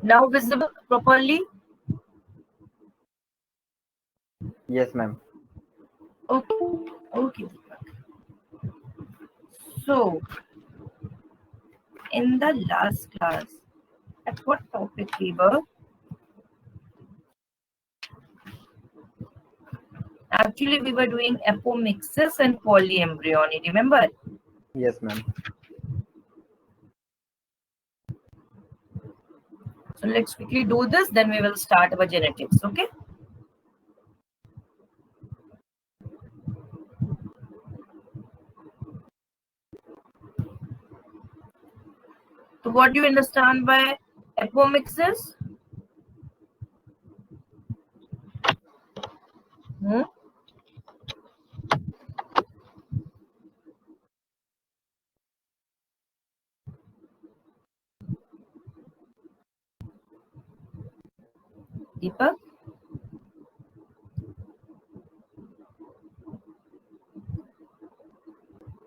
Now visible properly? Yes, ma'am. Okay. Okay. So, in the last class, at what topic we were? Actually, we were doing apomixis and polyembryony, remember? Yes, ma'am. So let's quickly do this, then we will start our genetics, okay? So what do you understand by apomixis? Deepak?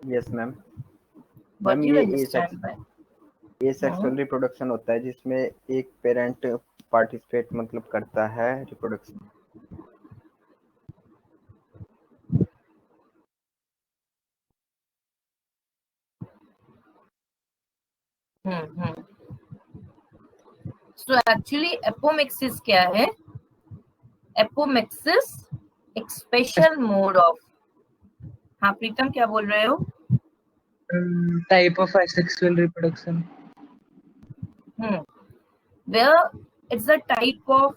Yes, ma'am. What ma'am do you ये understand by? Sexual reproduction होता है जिसमें एक parent participate मतलब करता है reproduction. So actually apomixis क्या है? Apomixis एक स्पेशल मोड ऑफ, हाँ प्रीतम क्या बोल रहे हो? Type of asexual reproduction. Where it's a type of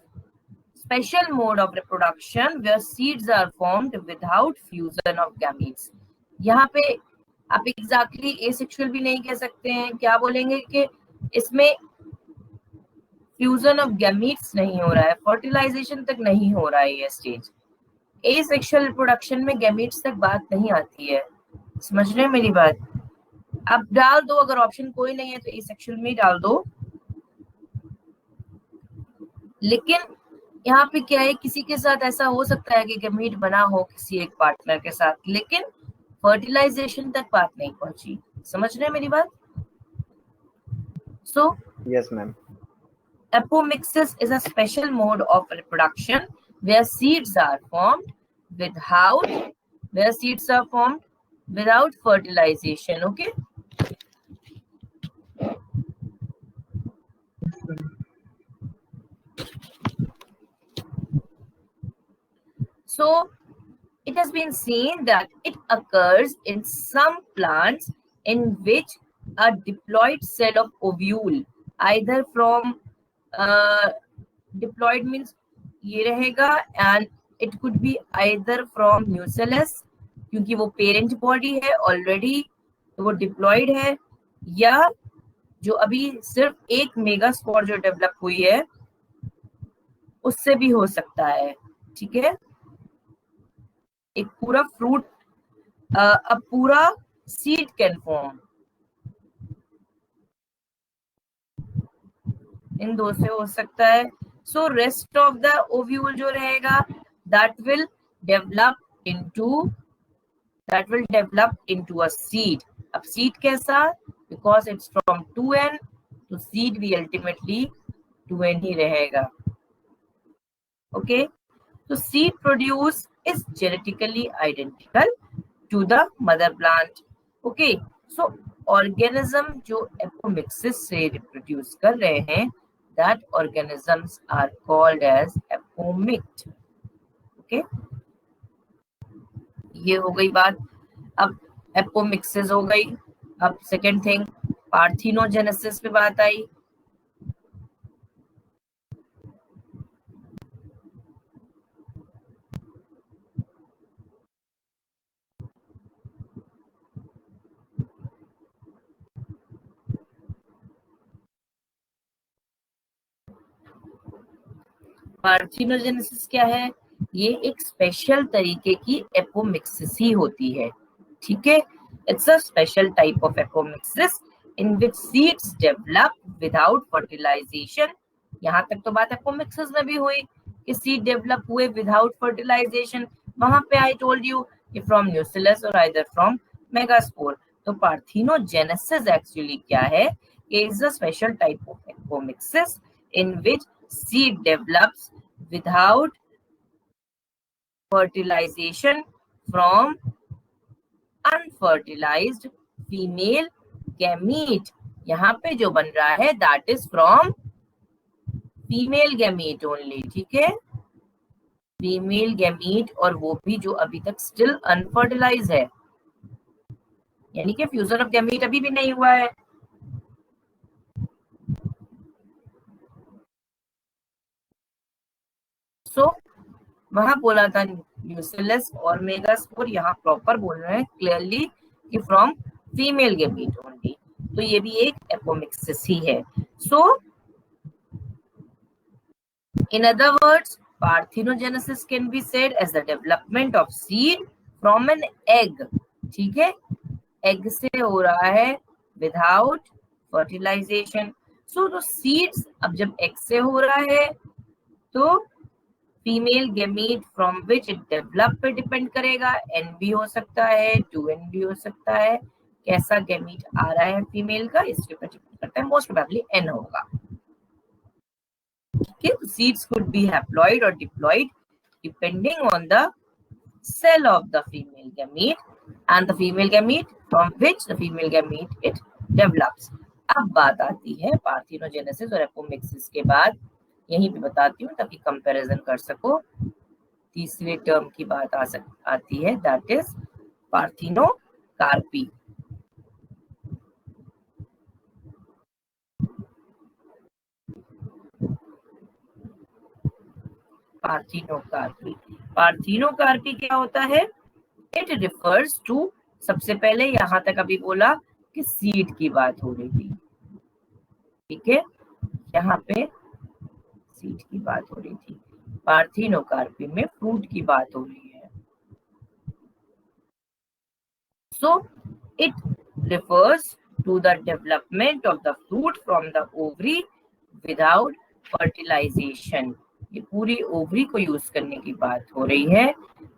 special mode of reproduction where seeds are formed without fusion of gametes. यहाँ पे आप exactly asexual भी नहीं कह सकते हैं, क्या बोलेंगे कि इसमें फ्यूजन ऑफ गैमीट्स नहीं हो रहा है, फर्टिलाइजेशन तक नहीं हो रहा है ये स्टेज। एसेक्सुअल रिप्रोडक्शन में गैमीट्स तक बात नहीं आती है, समझ रहे हैं मेरी बात? अब डाल दो, अगर ऑप्शन कोई नहीं है तो एसेक्सुअल में डाल दो। लेकिन यहाँ पे क्या है, किसी के साथ ऐसा हो सकता है कि गैमीट बना हो किसी एक पार्टनर के साथ, लेकिन फर्टिलाइजेशन तक बात नहीं पहुंची। समझ रहे हैं मेरी बात? So yes ma'am. Apomixis is a special mode of reproduction where seeds are formed without fertilization. Okay. So it has been seen that it occurs in some plants in which a diploid cell of ovule, either from diploid means ये रहेगा, and it could be either from nucellus क्योंकि वो parent body है already तो वो diploid है, या जो अभी सिर्फ एक मेगास्पोर जो डेवलप हुई है उससे भी हो सकता है। ठीक है, एक पूरा फ्रूट, अब पूरा सीड कैन फॉर्म, इन दो से हो सकता है। So rest of the ovule जो रहेगा that will develop into a seed. अब सीड कैसा, बिकॉज इट्स फ्रॉम 2n तो सीड भी अल्टीमेटली 2n ही रहेगा। ओके, तो seed produce is genetically identical to the mother plant. Okay, so organism जो apomixis से रिप्रोड्यूस कर रहे हैं that organisms are called as apomicte. Okay, ये हो गई बात। अब एपोमिक्सिस हो गई, अब सेकेंड थिंग पार्थिनोजेनेसिस पे बात आई। पार्थिनोजेनेसिस क्या है? ये एक स्पेशल तरीके की एपोमिक्सिस ही होती है। ठीक है, it's a special type of apomixis in which seeds develop without fertilization. यहाँ तक तो बात एपोमिक्सिस में भी हुई कि सीड डेवलप हुए विदाउट फर्टिलाइजेशन। वहां पे आई टोल्ड यू कि फ्रॉम न्यूसिलस और आइदर फ्रॉम मेगास्पोर। तो पार्थिनोजेनेसिस एक्चुअली क्या है? Is a special type of apomixis in which seed develops without fertilization from unfertilized female gamete. यहाँ पे जो बन रहा है that is from female gamete only, ठीक है, फीमेल गैमीट, और वो भी जो अभी तक स्टिल अनफर्टिलाइज है, यानी कि फ्यूजन ऑफ गैमीट अभी भी नहीं हुआ है। सो वहां बोला था न्यूसेलस और मेगास्पोर, यहाँ प्रॉपर बोल रहे हैं क्लियरली कि फ्रॉम फीमेल गैमीट ओनली, तो ये भी एक एपोमिक्सिस ही है। So in other words parthenogenesis can be said as the development of seed from an egg, ठीक है, egg से हो रहा है without fertilization। so the seeds अब जब egg से हो रहा है तो female gamete from which it develop पे डिपेंड करेगा, n भी हो सकता है 2n भी हो सकता है, कैसा गैमीट आ रहा है फीमेल का इसके ऊपर डिपेंड करता है, मोस्ट प्रोबेबली n होगा। Okay, seeds could be haploid or diploid depending on the cell of the female gamete and the female gamete from which the female gamete it develops। अब बात आती है पार्थिनोजेनेसिस और apomixis के बाद, यहीं पे बताती हूँ ताकि कंपैरिजन कर सको। तीसरे टर्म की बात आती है that is parthenocarpy. Parthenocarpy, parthenocarpy क्या होता है? इट रिफर्स टू, सबसे पहले यहां तक अभी बोला कि सीड की बात हो रही थी, ठीक है, यहाँ पे सीड की बात हो रही थी, पार्थिनोकार्पी में फ्रूट की बात हो रही है। So it refers to the development of the fruit from the ovary without fertilization, ये पूरी ओवरी को यूज करने की बात हो रही है,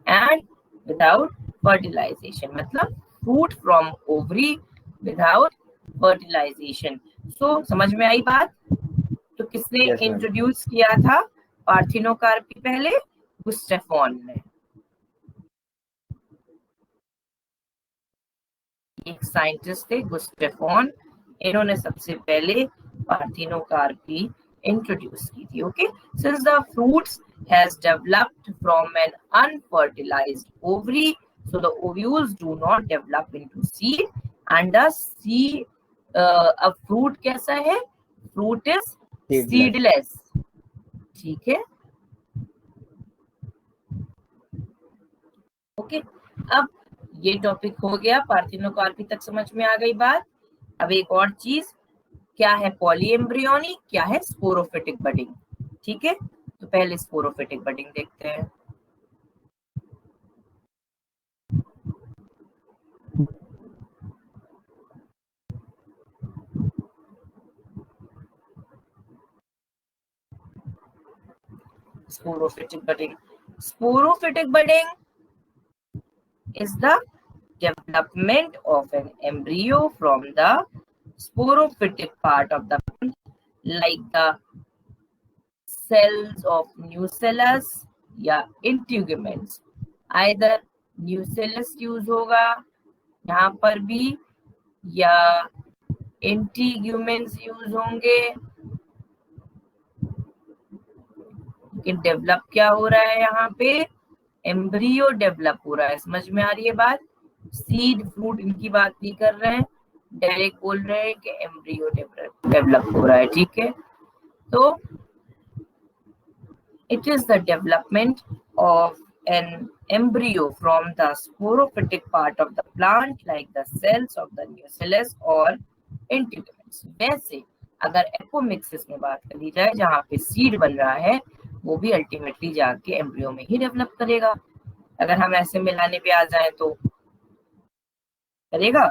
एंड विदाउट फर्टिलाइजेशन मतलब fruit from ovary without fertilization. So समझ में आई बात? तो किसने इंट्रोड्यूस किया था पार्थिनोकार्पी? पहले गुस्टेफॉन ने, एक साइंटिस्ट थे गुस्टेफॉन, इन्होंने सबसे पहले पार्थिनोकार्पी इंट्रोड्यूस की थी। Okay, since the fruits has developed from an unfertilized ovary, so the ovules do not develop into seed, and the seed a fruit कैसा है? fruit is seedless, ठीक है। ओके, अब ये टॉपिक हो गया, पार्थिनोकार्पी तक समझ में आ गई बात। अब एक और चीज, क्या है पॉलीएम्ब्रियोनिक, क्या है स्पोरोफिटिक बडिंग, ठीक है। तो पहले स्पोरोफिटिक बडिंग देखते हैं। Sporophytic budding. Sporophytic budding is the development of an embryo from the sporophytic part of the plant, like the cells of nucellus या integuments. Either nucellus यूज होगा यहाँ पर भी या integuments यूज होंगे। लेकिन डेवलप क्या हो रहा है यहाँ पे? एम्ब्रियो डेवलप हो रहा है। समझ में आ रही है बात? सीड फ्रूट इनकी बात नहीं कर रहे हैं, डायरेक्ट बोल रहे हैं कि एम्ब्रियो डेवलप हो रहा है, ठीक है। तो it is the development of an embryo from the sporophytic part of the plant, like the cells of the nucellus or integuments. वैसे अगर एपोमिक्सिस में बात करी जाए, जहाँ पे सीड बन रहा है, वो भी अल्टीमेटली जाके एम्ब्रियो में ही डेवलप करेगा। अगर हम ऐसे मिलाने पे आ जाए तो करेगा।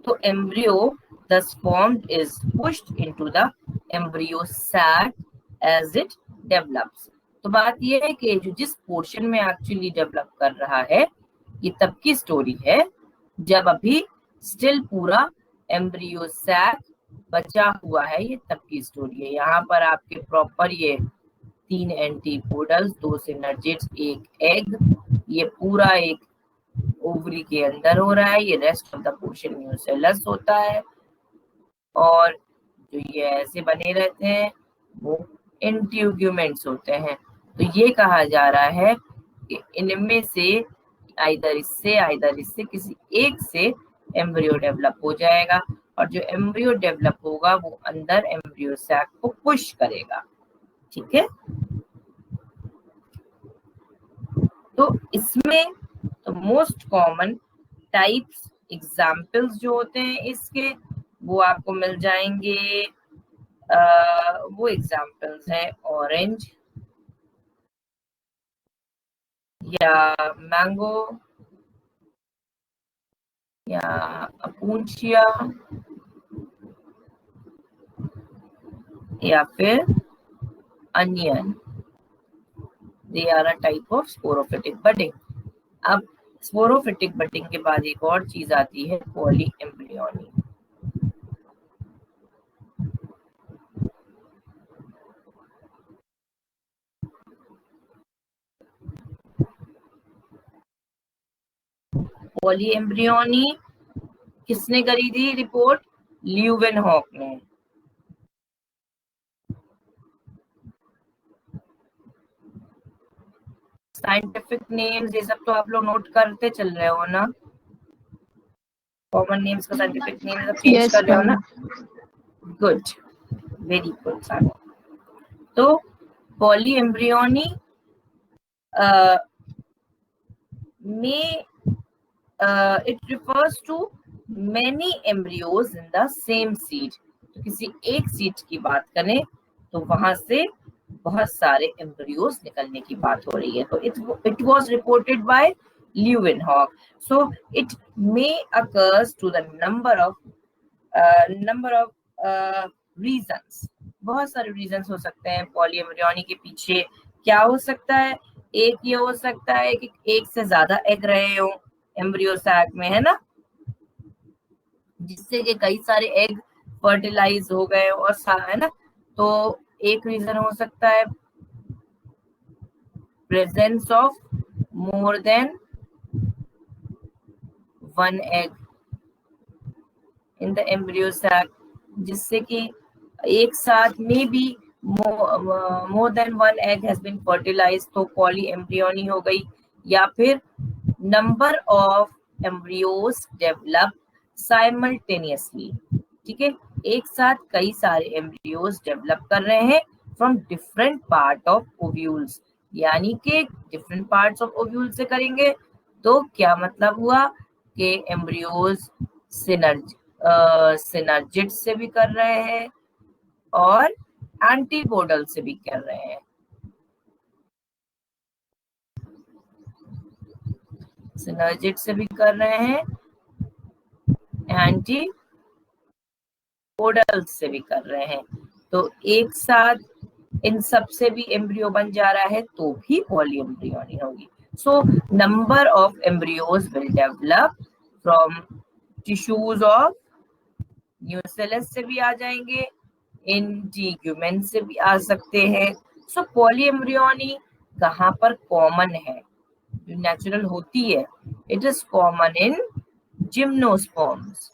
तो embryo thus formed is pushed into the embryo sac as it develops। तो बात ये है कि जो जिस पोर्शन में एक्चुअली डेवलप कर रहा है, ये तब की स्टोरी है जब अभी स्टिल पूरा एम्ब्रियो सैक बचा हुआ है ये तब की स्टोरी है। यहाँ पर आपके प्रॉपर ये 3 एंटीपोडल्स, 2 सिनर्जिड्स, 1 एग, ये पूरा एक ओवरी के अंदर हो रहा है। ये rest of the portion nucellus होता है, और जो ये ऐसे बने रहते हैं वो इंट्यूग्यूमेंट्स होते हैं। तो ये कहा जा रहा है कि इनमें से आइदर इससे किसी एक से एम्ब्रियो डेवलप हो जाएगा, और जो एम्ब्रियो डेवलप होगा वो अंदर एम्ब्रियो सैक को पुश करेगा। ठीक है, तो इसमें तो मोस्ट कॉमन टाइप्स एग्जाम्पल्स जो होते हैं इसके, वो आपको मिल जाएंगे। वो एग्जाम्पल्स है ऑरेंज या मैंगो या अपूंचिया या फिर onion. They are a type of sporophytic budding. अब स्पोरोफिटिक बडिंग के बाद एक और चीज आती है पॉली एम्ब्रियोनी। पॉली एम्ब्रियोनी किसने करी थी रिपोर्ट? ल्यूवेनहॉक ने। साइंटिफिक नेम्स ये सब तो आप लोग नोट करते चल रहे हो ना? कॉमन नेम्स का साइंटिफिक नेम सब चेंज कर रहे हो ना? गुड, वेरी गुड सानो। तो पॉली एम्ब्रियोनी में it refers to many embryos in the same seed। तो किसी एक सीड की बात करें तो वहां से बहुत सारे एम्ब्रियोज निकलने की बात हो रही है। तो it was reported by Leeuwenhoek। So it may occurs to the number of reasons। बहुत सारे reasons हो सकते हैं पॉली एम्ब्रियोनी के पीछे। क्या हो सकता है? एक ये हो सकता है कि एक से ज्यादा एग रहे हो एम्ब्रियो सैक में, है ना, जिससे कि कई सारे एग फर्टिलाइज हो गए और है ना। तो एक रीजन हो सकता है presence of more than one egg in the embryo sac, जिससे कि एक साथ में भी more than one egg has been fertilized, तो पॉली एम्ब्रियोनी हो गई। या फिर number of embryos develop simultaneously. ठीक है, एक साथ कई सारे एम्ब्रियोज डेवलप कर रहे हैं from different part of ovules, यानी कि डिफरेंट पार्ट्स ऑफ ओव्यूल से करेंगे तो क्या मतलब हुआ कि एम्ब्रियोज सिनर्जिड से भी कर रहे हैं और एंटीपोडल से भी कर रहे हैं। सिनर्जिड से भी कर रहे हैं, एंटीपोडल से भी कर रहे हैं। तो एक साथ इन सब से भी एम्ब्रियो बन जा रहा है तो भी पॉली एम्ब्रियोनी होगी। So number of embryos will develop from tissues of nucellus से भी आ जाएंगे, इंटीग्यूमेंट से भी आ सकते हैं। सो पॉली एम्ब्रियोनी कहाँ पर कॉमन है, जो नेचुरल होती है? It is common in gymnosperms.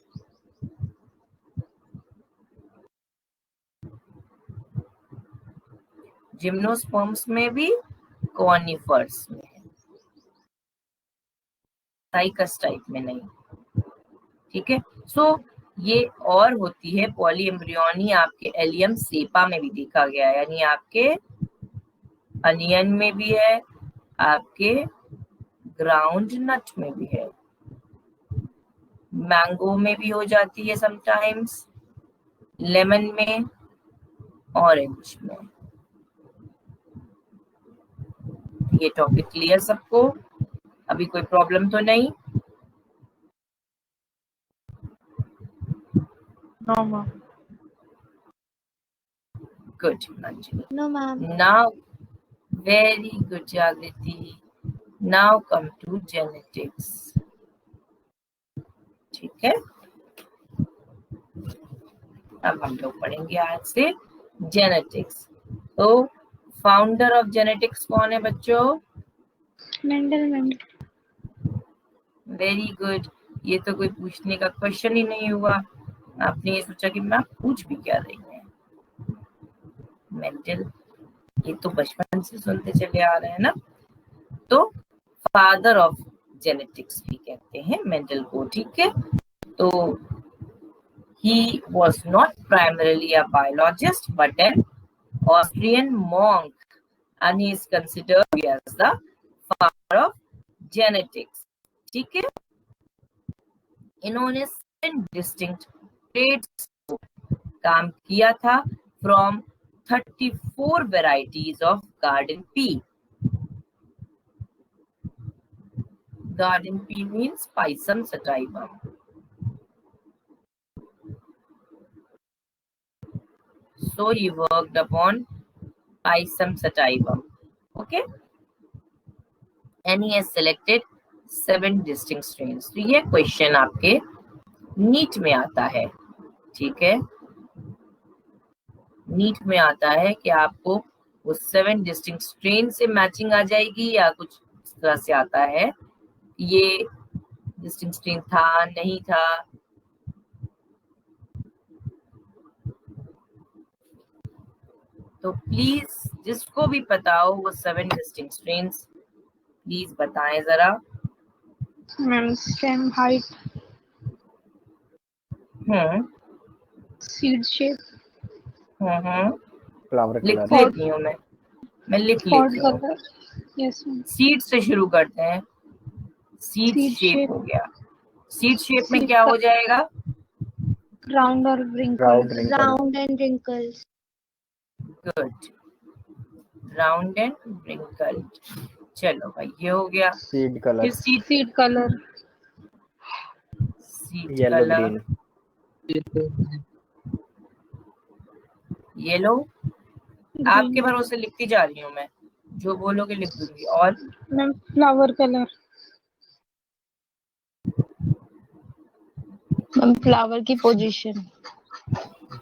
Gymnosperms में भी, कॉनिफर्स में, साइकस टाइप में नहीं। ठीक है, सो ये और होती है पॉली एम्ब्रियोनी आपके एलियम सेपा में भी देखा गया है, यानी आपके अनियन में भी है, आपके ग्राउंड नट में भी है, मैंगो में भी हो जाती है समटाइम्स, लेमन में, ऑरेंज में। ये टॉपिक क्लियर सबको? अभी कोई प्रॉब्लम तो नहीं? No, ma'am. Good, Manjali. No, ma'am. Now, very good, Jagriti. Now come to genetics. ठीक है, अब हम लोग पढ़ेंगे आज से जेनेटिक्स। तो फाउंडर ऑफ जेनेटिक्स कौन है बच्चों? मेंडल। Very good. ये तो कोई पूछने का क्वेश्चन ही नहीं हुआ। आपने ये सोचा कि मैं पूछ भी क्या रही है। मेंडल, ये तो बचपन से सुनते चले आ रहे हैं ना। तो फादर ऑफ जेनेटिक्स भी कहते हैं मेंडल को, ठीक है। तो he was not primarily a biologist but an Austrian monk, and he is considered as the father of genetics, ठीक है। इन्होंने 7 डिस्टिंक्ट ट्रेड्स काम किया था from 34 varieties of garden pea. Garden pea means Pisum sativum. So he worked upon Pisum sativum, okay, and he has selected 7 distinct strains. तो ये question आपके NEET में आता है, ठीक है। नीट में आता है कि आपको वो 7 डिस्टिंक्ट स्ट्रेन से मैचिंग आ जाएगी या कुछ इस तरह से आता है, ये डिस्टिंक्ट स्ट्रेन था नहीं था। तो प्लीज जिसको भी पता हो वो 7 डिस्टिंक्ट स्ट्रेन्स प्लीज बताएं जरा। Ma'am stem height, seed shape, flower लिख कलर, लेती हूँ मैं लिख लेती हूँ। यस मैम, सीड से शुरू करते हैं। Seed Seed shape shape. हो गया। सीड शेप में Seed क्या हो जाएगा? round or round wrinkles, wrinkle, round and wrinkles, good, round and wrinkled. चलो भाई ये हो गया। सीड फिर colour, seed seed color, yellow colour, green, yellow. आपके green. भरोसे लिखती जा रही हूँ मैं, जो बोलोगे लिख दूंगी। और ma'am flower color, ma'am flower की position,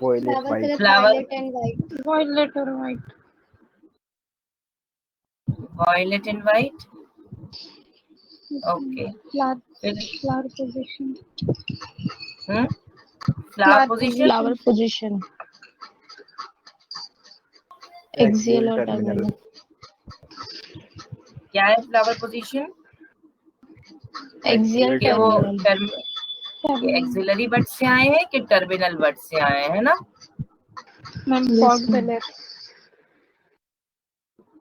violet flower white, color flower violet and white, violet or white, violet and white, okay. flower फिर flower position, flower position, flower position, axial और टर्मिनल, क्या है फ्लावर पोजीशन? एक्सियल कि वो terminal, axillary word से आए हैं कि टर्मिनल वर्ड से आए हैं ना। Ma'am Yes, pod ma'am. color,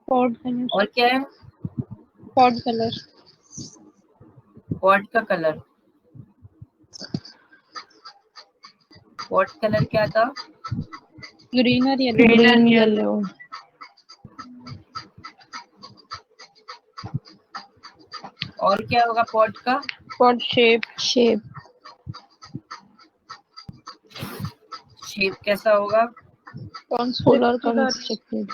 pod color, और क्या है? pod color, पॉट का कलर, पॉट कलर क्या था? green or yellow, green yellow, और क्या होगा पॉट का? pod shape, शेप, शेप कैसा होगा? फुल और constricted or constructed,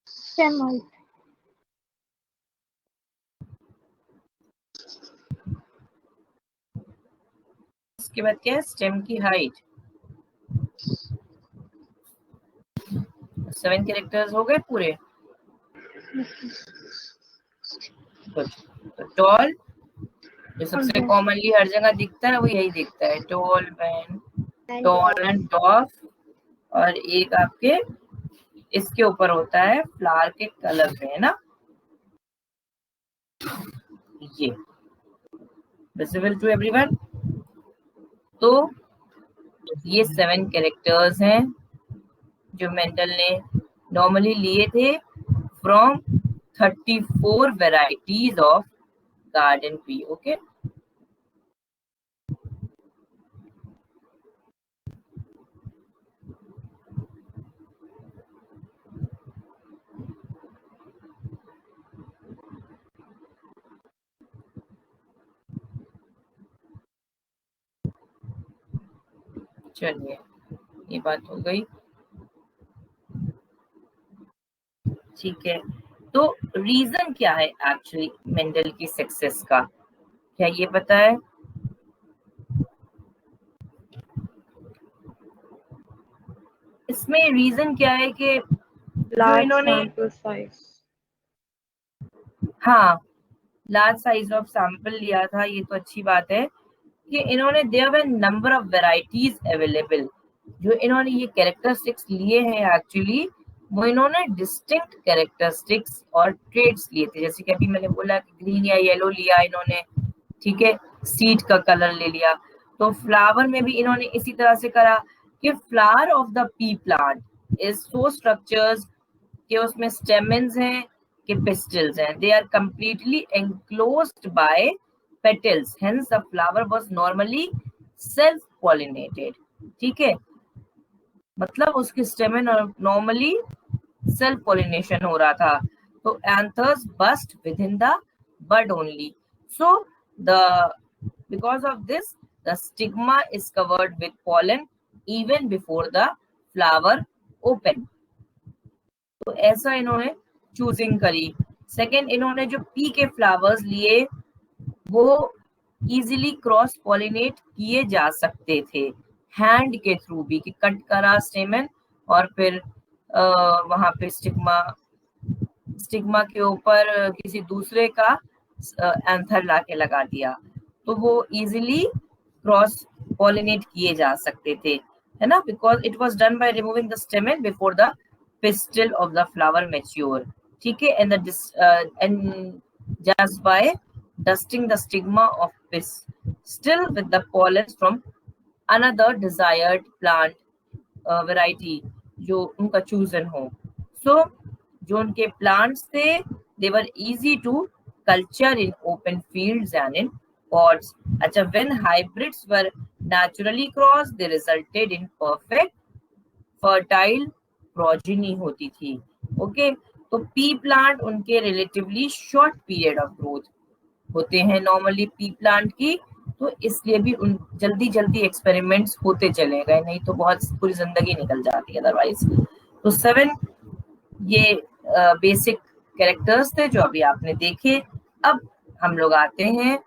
stem height, उसके बाद क्या है? स्टेम की हाइट। 7 कैरेक्टर्स हो गए पूरे। तो टॉल जो सबसे कॉमनली हर जगह दिखता है वो यही दिखता है, टॉल मैन, टॉल एंड डॉफ। और एक आपके इसके ऊपर होता है फ्लावर के कलर पे, है ना, ये विजिबल टू एवरीवन। तो ये 7 कैरेक्टर्स हैं जो मेंडल ने नॉर्मली लिए थे from 34 varieties of garden pea, okay. चलिए ये बात हो गई, ठीक है। तो रीजन क्या है एक्चुअली मेंडल की सक्सेस का, क्या ये पता है? इसमें रीजन क्या है कि जो इन्होंने, हाँ, लार्ज साइज ऑफ सैंपल लिया था, ये तो अच्छी बात है कि इन्होंने there were number of varieties available. जो इन्होंने ये कैरेक्टरिस्टिक्स लिए हैं एक्चुअली, वो इन्होंने डिस्टिंक्ट कैरेक्टरिस्टिक्स और ट्रेड्स लिए थे। जैसे कि अभी मैंने बोला कि ग्रीन या येलो लिया इन्होंने, ठीक है, सीड का कलर ले लिया। तो फ्लावर में भी इन्होंने इसी तरह से करा कि flower of the pea plant is so structures कि उसमें स्टेमन्स हैं कि पिस्टल्स हैं, they are completely enclosed by petals, hence the flower was normally self pollinated। ठीक है, मतलब उसकी स्टेमन नॉर्मली सेल्फ पॉलिनेशन हो रहा था। तो anthers burst within the bud only, so the because of this the stigma is covered with pollen even before the flower open। तो ऐसा इन्होंने चूजिंग करी। सेकेंड, इन्होंने जो पी के फ्लावर्स लिए वो इजीली क्रॉस पॉलिनेट किए जा सकते थे हैंड के थ्रू भी, कि कट करा स्टेमन और फिर वहां पे स्टिग्मा के ऊपर किसी दूसरे का एंथर लाके लगा दिया, तो वो इजीली क्रॉस पॉलिनेट किए जा सकते थे, है ना, because it was done by removing the स्टेमन before the pistil of the flower mature। ठीक है, and just by dusting the stigma of pistil with the pollen from another desired plant variety जो उनका चूजन हो। So जो उनके plants थे they were easy to culture in open fields and in pots। अच्छा, when hybrids were naturally crossed they resulted in perfect fertile progeny होती थी। Okay, तो पी प्लांट उनके relatively short period of growth होते हैं normally P plant की, तो इसलिए भी उन जल्दी एक्सपेरिमेंट्स होते चले गए, नहीं तो बहुत पूरी जिंदगी निकल जाती है अदरवाइज। तो 7 ये बेसिक कैरेक्टर्स थे जो अभी आपने देखे। अब हम लोग आते हैं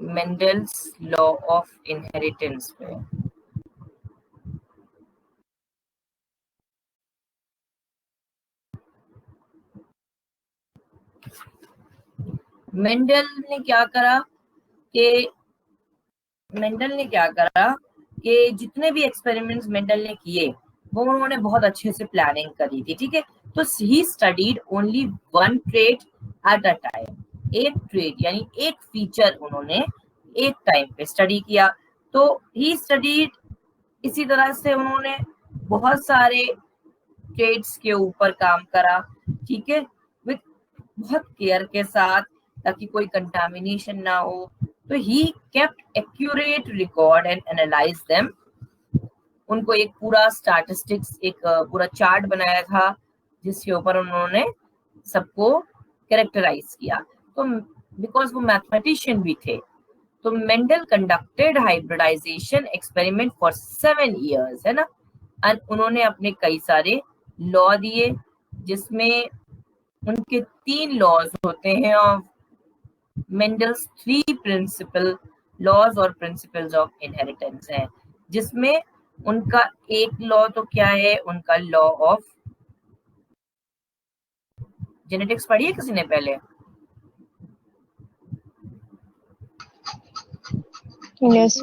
मेंडल्स लॉ ऑफ इनहेरिटेंस पे। मेंडल ने क्या करा कि जितने भी एक्सपेरिमेंट्स मेंडल ने किए वो उन्होंने बहुत अच्छे से प्लानिंग करी थी। ठीक है, तो he studied only one trait at a time, एक ट्रेट यानी एक फीचर उन्होंने एक टाइम पे स्टडी किया। तो ही स्टडीड, इसी तरह से उन्होंने बहुत सारे ट्रेड्स के ऊपर काम करा, ठीक है, विद बहुत केयर के साथ ताकि कोई कंटामिनेशन ना हो। तो he kept accurate record and analyse them. उनको एक पूरा स्टैटिस्टिक्स, एक पूरा चार्ट बनाया था जिसके ऊपर उन्होंने सबको कैरेक्टराइज किया। तो बिकॉज वो मैथमेटिशियन भी थे, तो Mendel conducted hybridization experiment for 7 years, है ना, एंड उन्होंने अपने कई सारे लॉ दिए जिसमें उनके 3 लॉज होते हैं ऑफ मेंडल्स 3 प्रिंसिपल लॉज और प्रिंसिपल्स ऑफ इनहेरिटेंस हैं, जिसमें उनका एक लॉ तो क्या है, उनका लॉ ऑफ जेनेटिक्स पढ़ी है किसी ने पहले? Yes,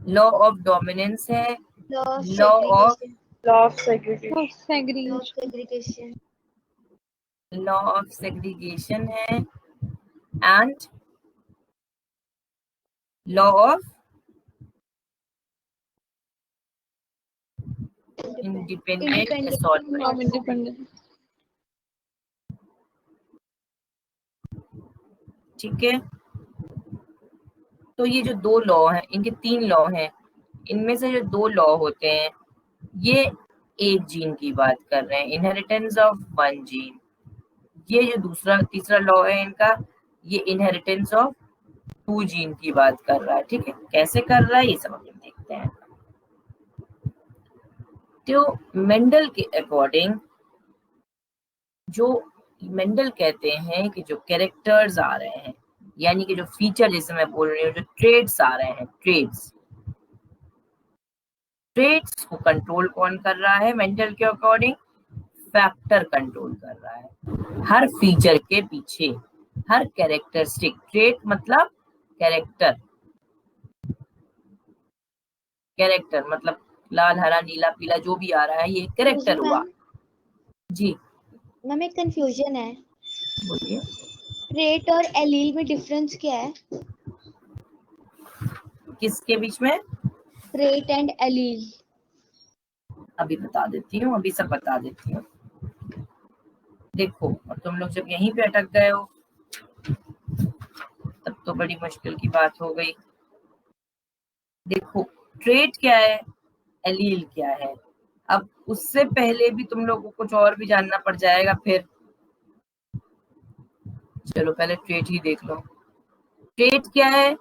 लॉ ऑफ डोमिनेंस है, law of segregation, law of segregation है, and law of independent assortment. independent, ठीक है, तो ये जो 2 लॉ हैं, इनके 3 लॉ हैं, इनमें से जो 2 लॉ होते हैं ये एक जीन की बात कर रहे हैं, इनहेरिटेंस ऑफ 1 जीन। ये जो तीसरा लॉ है इनका, ये इनहेरिटेंस ऑफ 2 जीन की बात कर रहा है, ठीक है। कैसे कर रहा है ये सब हम देखते हैं। तो मेंडल के अकॉर्डिंग, जो मेंडल कहते हैं कि जो कैरेक्टर्स आ रहे हैं, यानी कि जो फीचर, जैसे मैं बोल रही हूँ, जो ट्रेड्स आ रहे हैं, ट्रेड्स को कंट्रोल कौन कर रहा है मेंडल के अकॉर्डिंग? फैक्टर कंट्रोल कर रहा है। हर फीचर के पीछे, हर कैरेक्टरिस्टिक, ट्रेट मतलब कैरेक्टर, कैरेक्टर मतलब लाल, हरा, नीला, पीला जो भी आ रहा है ये कैरेक्टर हुआ। जी मैम एक कंफ्यूजन है, बोलिए। ट्रेट और एलील में डिफरेंस क्या है? किसके बीच में? Trait and allele. अभी बता देती हूँ, अभी सब बता देती हूँ। देखो, और तुम लोग जब यहीं पे अटक गए हो तब तो बड़ी मुश्किल की बात हो गई। देखो, ट्रेट क्या है, एलील क्या है। अब उससे पहले भी तुम लोगों को कुछ और भी जानना पड़ जाएगा फिर। चलो पहले ट्रेट ही देख लो। ट्रेट क्या है?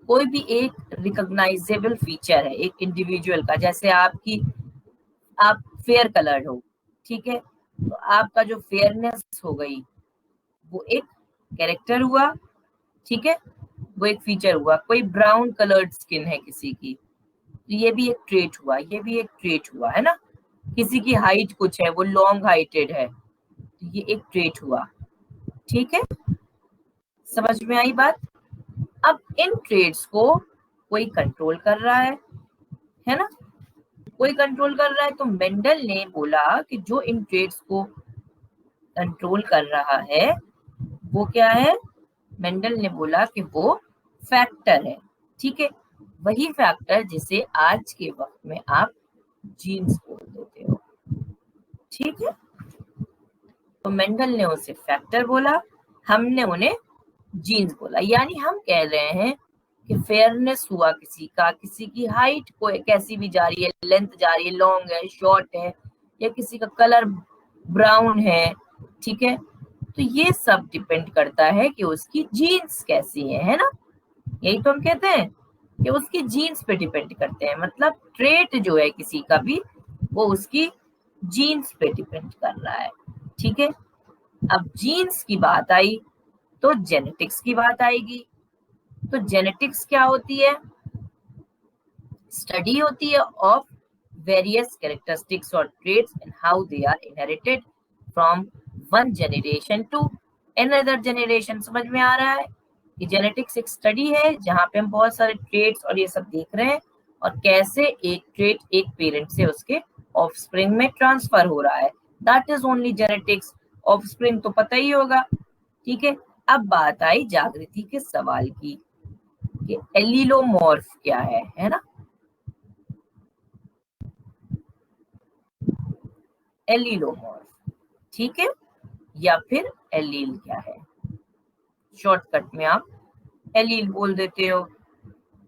कोई भी एक रिकॉग्नाइजेबल फीचर है एक इंडिविजुअल का। जैसे आप फेयर कलर्ड हो, ठीक है, तो आपका जो फेयरनेस हो गई वो एक कैरेक्टर हुआ, ठीक है, वो एक फीचर हुआ। कोई ब्राउन कलर्ड स्किन है किसी की, तो ये भी एक ट्रेट हुआ, ये भी एक ट्रेट हुआ, है ना। किसी की हाइट कुछ है, वो लॉन्ग हाइटेड है, तो ये एक ट्रेट हुआ, ठीक है। समझ में आई बात? अब इन ट्रेड्स को कोई कंट्रोल कर रहा है ना, कोई कंट्रोल कर रहा है। तो मेंडल ने बोला कि जो इन ट्रेड्स को कंट्रोल कर रहा है वो क्या है? मेंडल ने बोला कि वो फैक्टर है, ठीक है। वही फैक्टर जिसे आज के वक्त में आप जीन्स बोल देते हो, ठीक है। तो मेंडल ने उसे फैक्टर बोला, हमने उन्हें जीन्स बोला। यानी हम कह रहे हैं कि फेयरनेस हुआ किसी का, किसी की हाइट को कैसी भी जा रही है, लेंथ जा रही है, लॉन्ग है, शॉर्ट है, या किसी का कलर ब्राउन है, ठीक है। तो ये सब डिपेंड करता है कि उसकी जीन्स कैसी है ना। यही तो हम कहते हैं कि उसकी जीन्स पे डिपेंड करते हैं। मतलब ट्रेट जो है किसी का भी, वो उसकी जीन्स पे डिपेंड कर रहा है, ठीक है। अब जीन्स की बात आई तो जेनेटिक्स की बात आएगी। तो जेनेटिक्स क्या होती है? स्टडी होती है ऑफ वेरियस कैरेक्टरिस्टिक्स और traits and how they are inherited from one generation to another generation. समझ में आ रहा है कि जेनेटिक्स एक स्टडी है जहां पे हम बहुत सारे ट्रेट्स और ये सब देख रहे हैं, और कैसे एक ट्रेट एक पेरेंट से उसके ऑफस्प्रिंग में ट्रांसफर हो रहा है। That is only genetics. Offspring तो पता ही होगा, ठीक है। अब बात आई जागृति के सवाल की कि एलीलोमॉर्फ क्या है ना। एलीलोमॉर्फ, ठीक है, या फिर एलील क्या है, शॉर्टकट में आप एलील बोल देते हो।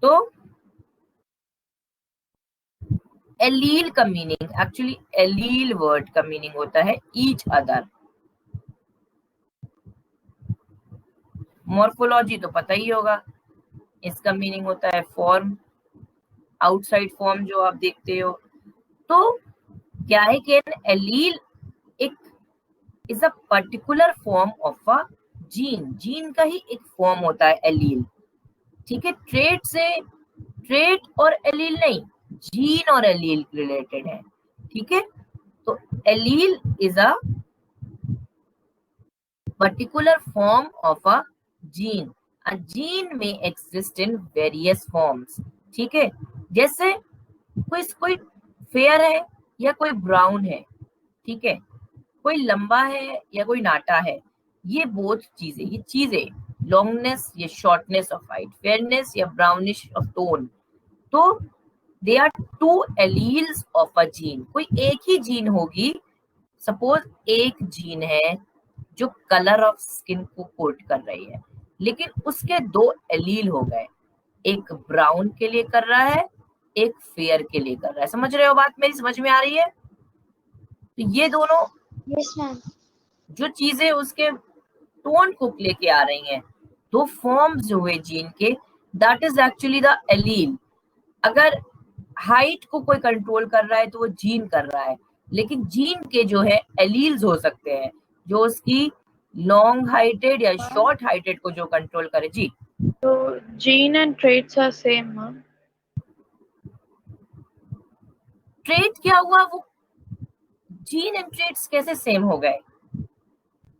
तो एलील का मीनिंग, एक्चुअली एलील वर्ड का मीनिंग होता है ईच अदर। मॉर्फोलॉजी तो पता ही होगा, इसका मीनिंग होता है फॉर्म, आउटसाइड फॉर्म जो आप देखते हो। तो क्या है कि एलील एक is a particular form of a gene. Gene का ही एक फॉर्म होता है एलील, ठीक है। ट्रेट से, ट्रेट और एलील नहीं, जीन और एलील रिलेटेड है, ठीक है। तो allele is a particular form of a gene. A gene में एग्जिस्ट इन वेरियस फॉर्म्स, ठीक है। जैसे कोई फेयर है या कोई ब्राउन है, ठीक है, कोई लंबा है या कोई नाटा है। ये बोथ चीजें, ये चीजें, लॉन्गनेस या शॉर्टनेस ऑफ हाइट, फेयरनेस या ब्राउनिश ऑफ टोन, तो they are two alleles of a gene. कोई एक ही जीन होगी। सपोज एक जीन है जो कलर ऑफ स्किन को कोड कर रही है, लेकिन उसके 2 एलील हो गए, एक ब्राउन के लिए कर रहा है, एक फेयर के लिए कर रहा है। समझ रहे हो बात मेरी? समझ में आ रही है? तो ये दोनों यस मैम। जो चीजें उसके टोन को लेके आ रही हैं, 2 फॉर्म्स जो हुए जीन के, that is actually the allele. अगर हाइट को कोई कंट्रोल कर रहा है तो वो जीन कर रहा है, लेकिन जीन के जो है एलील्स हो सकते हैं जो उसकी लॉन्ग हाइटेड या शॉर्ट हाइटेड को जो कंट्रोल करे। जी So gene and traits are same, ma'am. Trait क्या हुआ, वो जीन एंड ट्रेट्स कैसे सेम हो गए?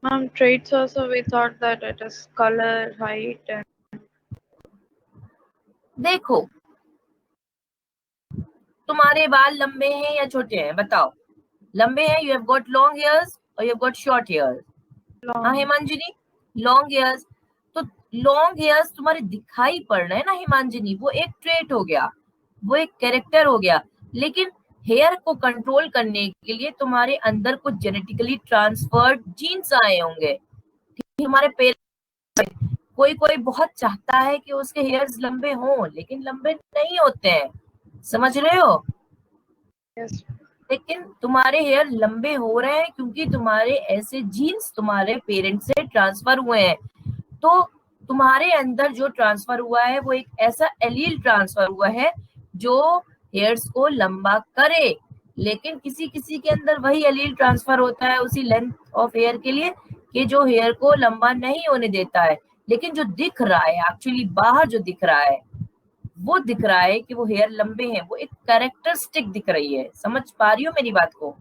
Ma'am, traits also we thought that it is color, height, and देखो तुम्हारे बाल लंबे हैं या छोटे हैं, बताओ। लंबे हैं, you have got long hairs और you have got short hairs. हाँ long. Himanjani, long hairs. तो लॉन्ग हेयर्स तुम्हारे दिखाई पड़ रहे हैं ना हिमांजनी, वो एक ट्रेट हो गया, वो एक कैरेक्टर हो गया। लेकिन हेयर को कंट्रोल करने के लिए तुम्हारे अंदर कुछ जेनेटिकली ट्रांसफर्ड जीन्स आए होंगे। हमारे पेरेंट्स, कोई कोई बहुत चाहता है कि उसके हेयर्स लंबे हों, लेकिन लंबे नहीं होते हैं, समझ रहे हो? Yes. लेकिन तुम्हारे हेयर लंबे हो रहे हैं क्योंकि तुम्हारे ऐसे जीन्स तुम्हारे पेरेंट्स से ट्रांसफर हुए हैं। तो तुम्हारे अंदर जो ट्रांसफर हुआ है वो एक ऐसा एलील ट्रांसफर हुआ है जो हेयर्स को लंबा करे। लेकिन किसी किसी के अंदर वही एलील ट्रांसफर होता है उसी लेंथ ऑफ हेयर के लिए कि जो हेयर को लंबा नहीं होने देता है। लेकिन जो दिख रहा है एक्चुअली बाहर जो दिख रहा है वो दिख रहा है कि वो हेयर लंबे हैं, वो एक कैरेक्टरिस्टिक दिख रही है। समझ पा रही हो मेरी बात को?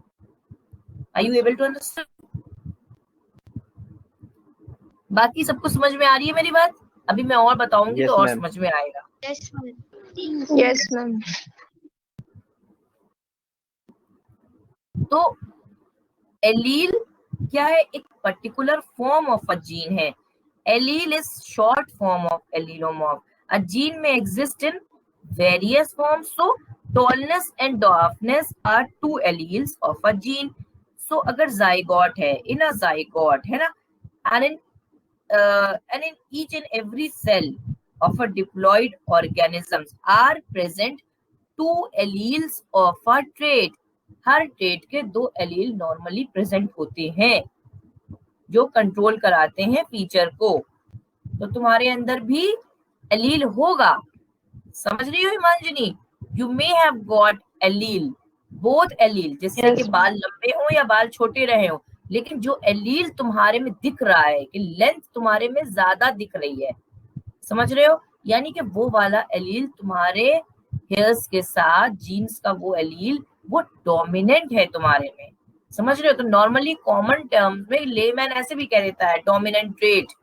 Are you able to understand? बाकी सबको समझ में आ रही है मेरी बात? अभी मैं और बताऊंगी Yes, तो और ma'am. समझ में आएगा। Yes, ma'am. Yes, ma'am. तो एलील क्या है? एक particular form of a gene है। Allele is short form of allelomorph. A gene में exist in various forms, so tallness and dwarfness are two alleles of a gene. So अगर zygote है, इन अ zygote है ना, and in each and every cell of a diploid organisms are present two alleles of a trait। Her trait के दो allele normally present होते हैं जो control कराते हैं फीचर को। तो तुम्हारे अंदर भी एलील होगा, समझ रही हो Himanjani? You may have got allele, both allele, जिससे Yes, कि बाल लंबे हो या बाल छोटे रहे हो, लेकिन जो एलील तुम्हारे में दिख रहा है कि लेंथ तुम्हारे में ज्यादा दिख रही है, समझ रहे हो? यानी कि वो वाला एलील तुम्हारे हेयर्स के साथ जीन्स का वो एलील वो डोमिनेंट है तुम्हारे में, समझ रहे हो? तो नॉर्मली कॉमन टर्म्स में लेमैन ऐसे भी कह देता है डोमिनेंट ट्रेट,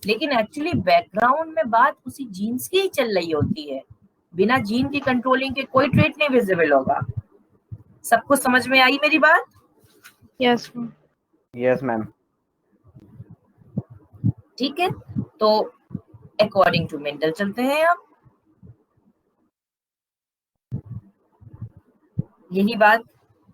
लेकिन एक्चुअली बैकग्राउंड में बात उसी जीन्स की ही चल रही होती है। बिना जीन की कंट्रोलिंग के कोई ट्रेट नहीं विजिबल होगा। सबको समझ में आई मेरी बात? Yes, ma'am. Yes, ma'am. ठीक है, तो अकॉर्डिंग टू मेंडल चलते हैं अब। यही बात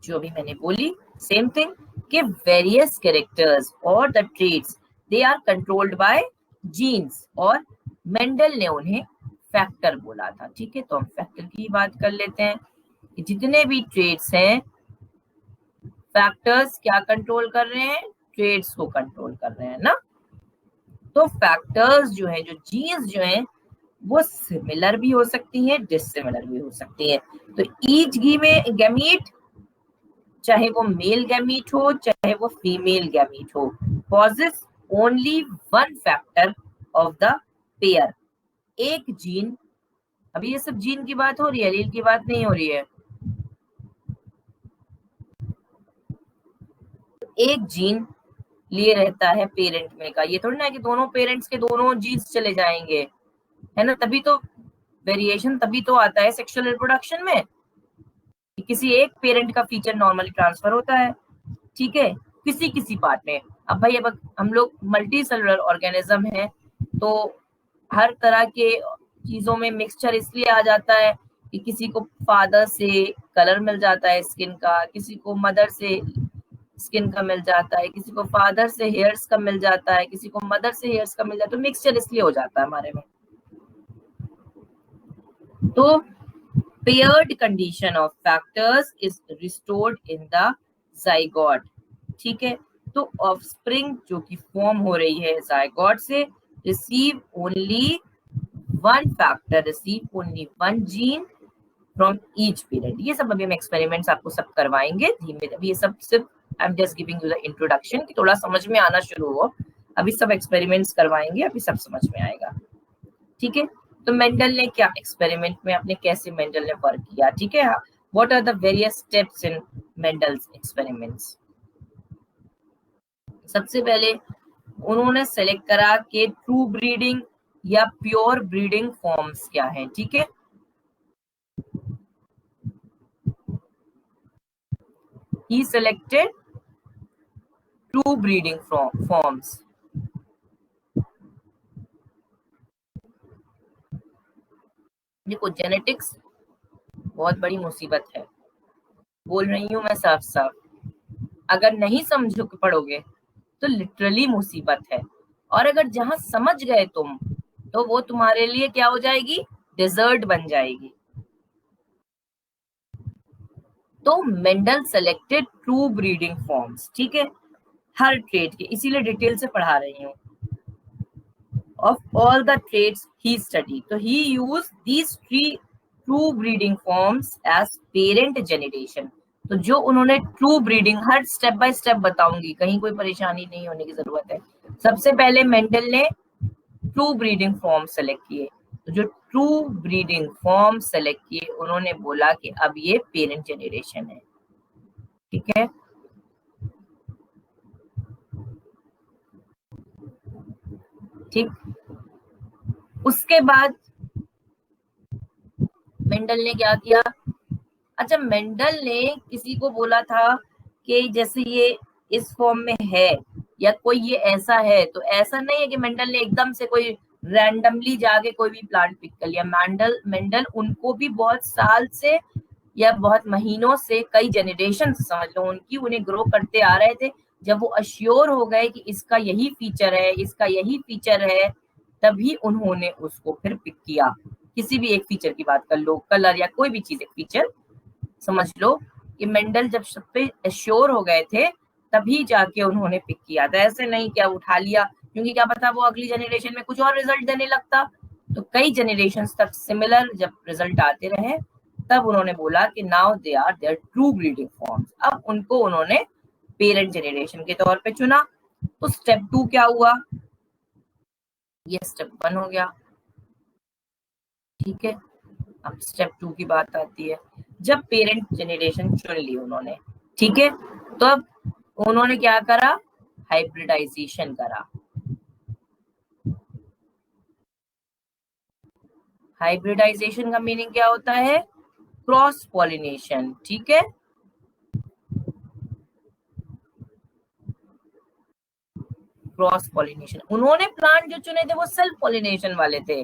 जो अभी मैंने बोली, सेम थिंग कि वेरियस कैरेक्टर्स और the traits they are controlled by genes, और मेंडल ने उन्हें फैक्टर बोला था। ठीक है, तो हम फैक्टर की बात कर लेते हैं कि जितने भी ट्रेट्स हैं, फैक्टर्स क्या कंट्रोल कर रहे हैं? ट्रेट्स को कंट्रोल कर रहे हैं ना। तो फैक्टर्स जो है, जो जीन्स जो है, वो सिमिलर भी हो सकती हैं, डिसिमिलर भी हो सकती हैं। तो ईच गैमीट, चाहे वो मेल गैमीट हो चाहे वो फीमेल गैमीट हो, possess only one factor of the pair. एक जीन, अभी ये सब जीन की बात हो रही है, एलील की बात नहीं हो रही है। एक जीन लिए रहता है पेरेंट में का, ये थोड़ी ना कि दोनों पेरेंट्स के दोनों जीन्स चले जाएंगे, है ना? तभी तो वेरिएशन तभी तो आता है सेक्सुअल रिप्रोडक्शन में, किसी एक पेरेंट का फीचर नॉर्मली ट्रांसफर होता है, ठीक है, किसी किसी पार्ट में। अब भाई अब हम लोग मल्टी सेलुलर ऑर्गेनिज्म है, तो हर तरह के चीजों में मिक्सचर इसलिए आ जाता है कि किसी को फादर से कलर मिल जाता है स्किन का, किसी को मदर से स्किन का मिल जाता है, किसी को फादर से हेयर्स का मिल जाता है, किसी को मदर से हेयर्स का मिल जाता है, तो मिक्सचर इसलिए हो जाता है हमारे में। तो paired condition of factors is restored in the zygote. ठीक है, तो ऑफस्प्रिंग जो कि फॉर्म हो रही है जाइगोट से, receive only one factor receive only one gene from each parent. ये सब अभी हम एक्सपेरिमेंट्स आपको सब करवाएंगे धीमे धीमे, ये सब सिर्फ I am just giving you the introduction कि थोड़ा समझ में आना शुरू हो। अभी सब एक्सपेरिमेंट्स करवाएंगे, अभी सब समझ में आएगा, ठीक है। तो मेंडल ने क्या एक्सपेरिमेंट में आपने कैसे मेंडल ने वर्क किया, ठीक है। What are the various steps in Mendel's experiments. सबसे पहले उन्होंने सेलेक्ट करा कि ट्रू ब्रीडिंग या प्योर ब्रीडिंग फॉर्म्स क्या है, ठीक है। He selected true breeding forms. देखो जेनेटिक्स बहुत बड़ी मुसीबत है, बोल रही हूं मैं साफ साफ। अगर नहीं समझो पढ़ोगे तो लिटरली मुसीबत है, और अगर जहां समझ गए तुम तो वो तुम्हारे लिए क्या हो जाएगी, डेजर्ट बन जाएगी। तो Mendel selected true breeding forms, ठीक है, हर ट्रेड के, इसीलिए डिटेल से पढ़ा रही हूँ। Of all the traits he study, तो he use these true breeding forms as parent generation. तो जो उन्होंने ट्रू ब्रीडिंग, हर स्टेप बाय स्टेप बताऊंगी, कहीं कोई परेशानी नहीं होने की जरूरत है। सबसे पहले मेंडल ने ट्रू ब्रीडिंग फॉर्म सेलेक्ट किए, तो जो ट्रू ब्रीडिंग फॉर्म सेलेक्ट किए उन्होंने बोला कि अब ये पेरेंट जेनरेशन है, ठीक है। ठीक, उसके बाद मेंडल ने क्या किया, अच्छा मेंडल ने किसी को बोला था कि जैसे ये इस फॉर्म में है या कोई ये ऐसा है, तो ऐसा नहीं है कि मेंडल ने एकदम से कोई रैंडमली जाके कोई भी प्लांट पिक कर लिया। मेंडल उनको भी बहुत साल से या बहुत महीनों से, कई जनरेशन समझ लो उनकी, उन्हें ग्रो करते आ रहे थे। जब वो अश्योर हो गए कि इसका यही फीचर है, इसका यही फीचर है, तभी उन्होंने उसको फिर पिक किया। किसी भी एक फीचर की बात कर लो, कलर या कोई भी चीज, एक फीचर समझ लो कि मेंडल जब सब पे अश्योर हो गए थे तभी जाके उन्होंने पिक किया था। ऐसे नहीं क्या उठा लिया, क्योंकि क्या पता वो अगली जनरेशन में कुछ और रिजल्ट देने लगता। तो कई जनरेशन तक सिमिलर जब रिजल्ट आते रहे तब उन्होंने बोला कि now they are there true breeding forms. अब उनको उन्होंने पेरेंट जनरेशन के तौर पे चुना। तो स्टेप 2 क्या हुआ, ये स्टेप 1 हो गया, ठीक है। अब स्टेप 2 की बात आती है, जब पेरेंट जनरेशन चुन ली उन्होंने, ठीक है, तो अब उन्होंने क्या करा, हाइब्रिडाइजेशन करा। हाइब्रिडाइजेशन का मीनिंग क्या होता है, क्रॉस पॉलिनेशन, ठीक है। क्रॉस पॉलिनेशन, उन्होंने प्लांट जो चुने थे वो सेल्फ पॉलिनेशन वाले थे,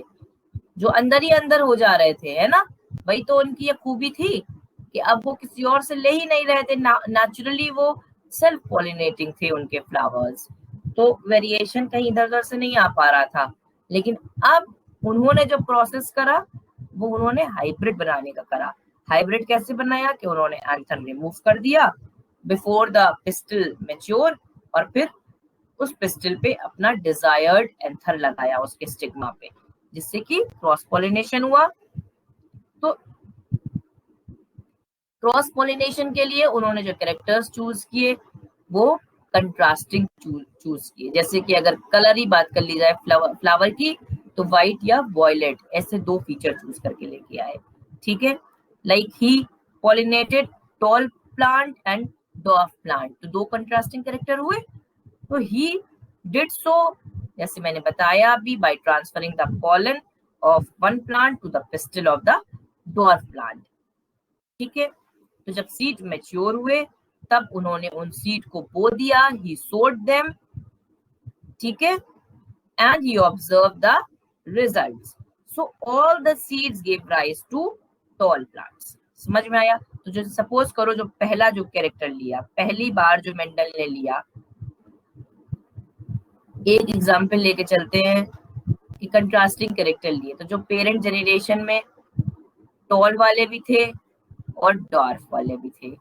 जो अंदर ही अंदर हो जा रहे थे, है ना। वही तो उनकी ये खूबी थी कि अब वो किसी और से ले ही नहीं रहे थे, नेचुरली वो सेल्फ पॉलिनेटिंग थे उनके फ्लावर्स। तो वेरिएशन कहीं इधर उधर से नहीं आ पा रहा था। लेकिन अब उन्होंने जो प्रोसेस करा वो उन्होंने हाइब्रिड बनाने का करा। हाइब्रिड कैसे बनाया कि उन्होंने एंथर रिमूव कर दिया बिफोर द पिस्टल मैच्योर, और फिर उस पिस्टल पे अपना डिजायर्ड एंथर लगाया उसके स्टिग्मा पे, जिससे कि क्रॉस पॉलिनेशन हुआ। तो क्रॉस पॉलिनेशन के लिए उन्होंने जो कैरेक्टर्स चूज किए वो कंट्रास्टिंग चूज किए। जैसे कि अगर कलर ही बात कर ली जाए फ्लावर की, तो व्हाइट या वॉयलेट, ऐसे 2 फीचर चूज करके लेके आए, ठीक है। Like he pollinated tall plant and dwarf plant, तो 2 कंट्रास्टिंग कैरेक्टर हुए। तो ही डिड सो, जैसे मैंने बताया अभी, by transferring the pollen of one plant to the pistil of the dwarf plant, ठीक है। तो जब सीड मैच्योर हुए तब उन्होंने उन सीड को बो दिया, ही सोड देम, ठीक है, and he observe the results. So all the seeds give rise to tall plants. समझ में आया। तो जो सपोज करो जो पहला जो कैरेक्टर लिया, पहली बार जो मेंडल ने लिया, एक एग्जाम्पल लेके चलते हैं कि कंट्रास्टिंग कैरेक्टर लिए, तो जो पेरेंट जनरेशन में टॉल वाले भी थे और डॉर्फ वाले भी थे,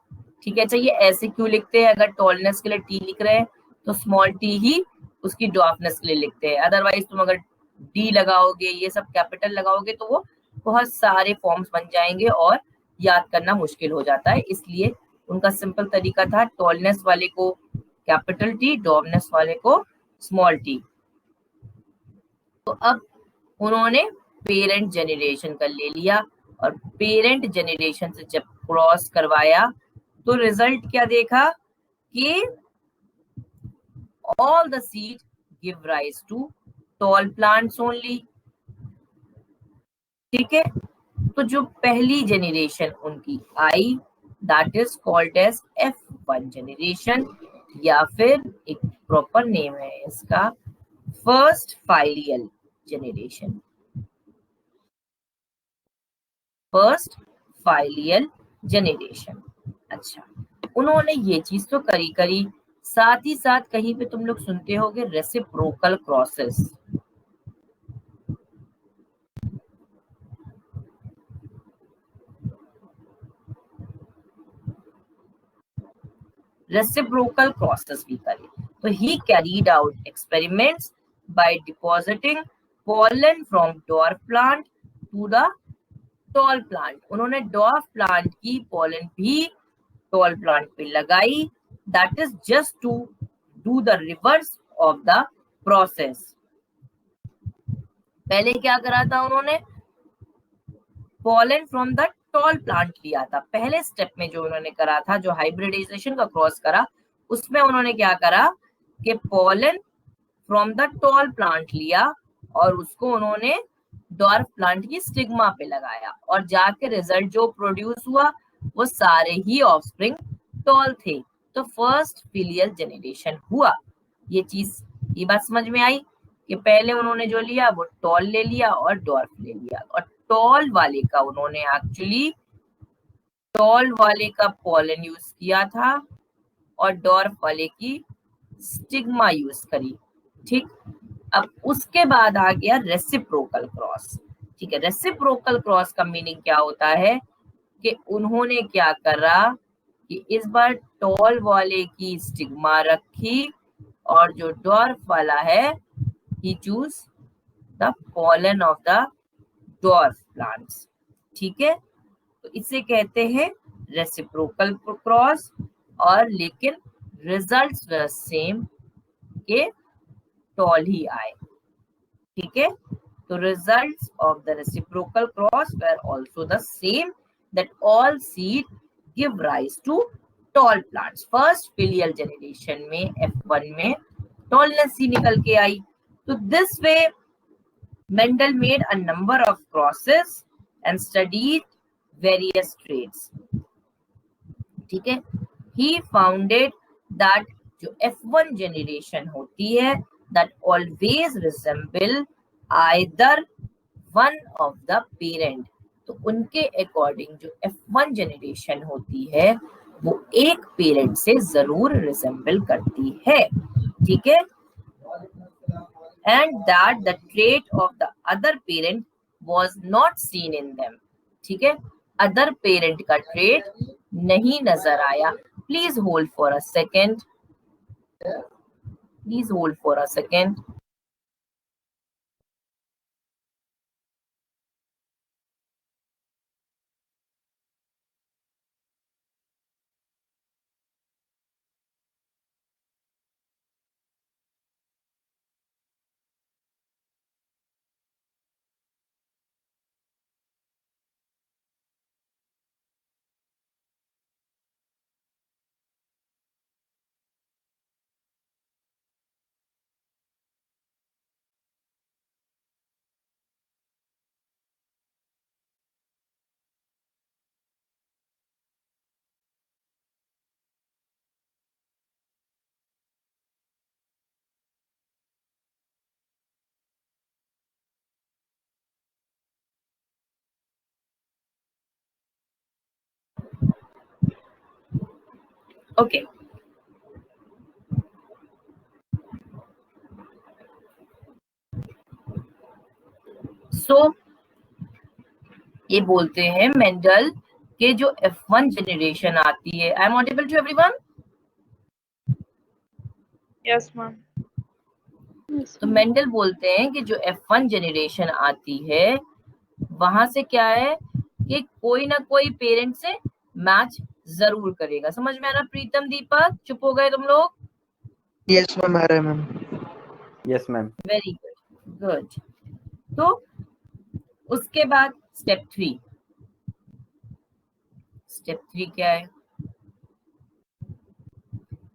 ठीक है। चाहिए ऐसे क्यों लिखते हैं, अगर टॉलनेस के लिए टी लिख रहे हैं तो स्मॉल टी ही उसकी डॉर्फनेस के लिए लिखते हैं। अदरवाइज तुम अगर डी लगाओगे, ये सब कैपिटल लगाओगे तो वो बहुत सारे फॉर्म्स बन जाएंगे और याद करना मुश्किल हो जाता है। इसलिए उनका सिंपल तरीका था टॉलनेस वाले को कैपिटल टी, डॉर्मनेस वाले को स्मॉल टी। तो अब उन्होंने पेरेंट जनरेशन कर ले लिया और पेरेंट जनरेशन से जब क्रॉस करवाया तो रिजल्ट क्या देखा कि all the seed give rise to tall plants only। ठीक है, तो जो पहली जनरेशन उनकी आई that is called as F1 generation, या फिर एक प्रॉपर नेम है इसका first filial generation. First filial generation. अच्छा, उन्होंने ये चीज तो करी, साथ ही साथ कहीं पे तुम लोग सुनते होगे रेसिप्रोकल क्रॉसेस। रेसिप्रोकल क्रॉसेस भी करे। तो he carried out experiments by depositing pollen from dwarf plant to the tall plant. उन्होंने डॉर्फ प्लांट की पॉलन भी टॉल प्लांट पे लगाई, that is just to do the reverse of the process. पहले क्या करा था उन्होंने, pollen from the tall plant लिया था। पहले स्टेप में जो उन्होंने करा था, जो हाइब्रिडाइजेशन का क्रॉस करा, उसमें उन्होंने क्या करा कि pollen from the tall plant लिया और उसको उन्होंने डॉर्फ प्लांट की स्टिग्मा पे लगाया और जाके रिजल्ट जो प्रोड्यूस हुआ वो सारे ही ऑफस्प्रिंग टॉल थे। तो फर्स्ट फिलियल जनरेशन हुआ। ये बात समझ में आई कि पहले उन्होंने जो लिया वो टॉल ले लिया और डॉर्फ ले लिया, और टॉल वाले का उन्होंने एक्चुअली टॉल वाले का पॉलन यूज किया था और डॉर्फ वाले की स्टिग्मा यूज करी। ठीक, अब उसके बाद आ गया रेसिप्रोकल क्रॉस। ठीक है, रेसिप्रोकल क्रॉस का मीनिंग क्या होता है कि उन्होंने क्या करा कि इस बार टॉल वाले की स्टिग्मा रखी और जो डॉर्फ वाला है he choose the pollen of the dwarf plants। ठीक है, तो इसे कहते हैं रेसिप्रोकल क्रॉस, और लेकिन रिजल्ट्स वर सेम के टॉल ही आए। ठीक है, तो results of the reciprocal cross were also the same, that all seed give rise to tall plants. First filial generation में F1 में टॉलनेस ही निकल के आई। तो this way Mendel made a number of crosses and studied various traits। ठीक है, he founded that जो F1 generation होती है that always resemble either one of the parent। तो उनके अकॉर्डिंग जो F1 जनरेशन होती है वो एक पेरेंट से जरूर रिजेंबल करती है। ठीक है, and that the trait of the other parent was not seen in them। ठीक है, अदर पेरेंट का ट्रेट नहीं नजर आया। Please hold for a second, please hold for a second. Okay, so ये बोलते हैं मेंडल के जो F1 जनरेशन आती है। I am audible to everyone? Yes, ma'am. Yes, तो ma'am. मेंडल बोलते हैं कि जो F1 जनरेशन आती है वहां से क्या है कि कोई ना कोई पेरेंट से मैच जरूर करेगा। समझ में आ रहा प्रीतम, दीपक? चुप हो गए तुम लोग? यस मैम, आ रहा है ma'am. Yes ma'am. Very good, good. तो उसके बाद स्टेप 3। स्टेप 3 क्या है?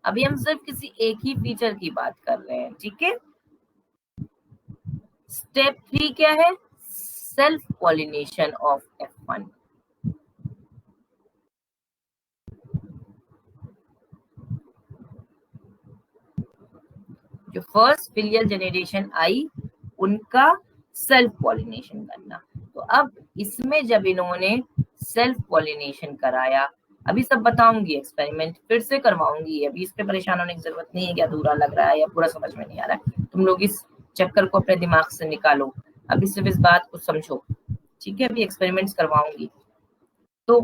अभी हम सिर्फ किसी एक ही फीचर की बात कर रहे हैं, ठीक है? स्टेप 3 क्या है? Self pollination of F1। जो फर्स्ट फिलियल जनरेशन आई उनका सेल्फ पॉलिनेशन करना। तो अब इसमें जब इन्होंने सेल्फ पॉलिनेशन कराया, अभी सब बताऊंगी, एक्सपेरिमेंट फिर से करवाऊंगी, अभी इस पे परेशान होने की जरूरत नहीं है कि अधूरा लग रहा है या पूरा समझ में नहीं आ रहा है। तुम लोग इस चक्कर को अपने दिमाग से निकालो, अभी सिर्फ इस बात को समझो, ठीक है? अभी एक्सपेरिमेंट्स करवाऊंगी। तो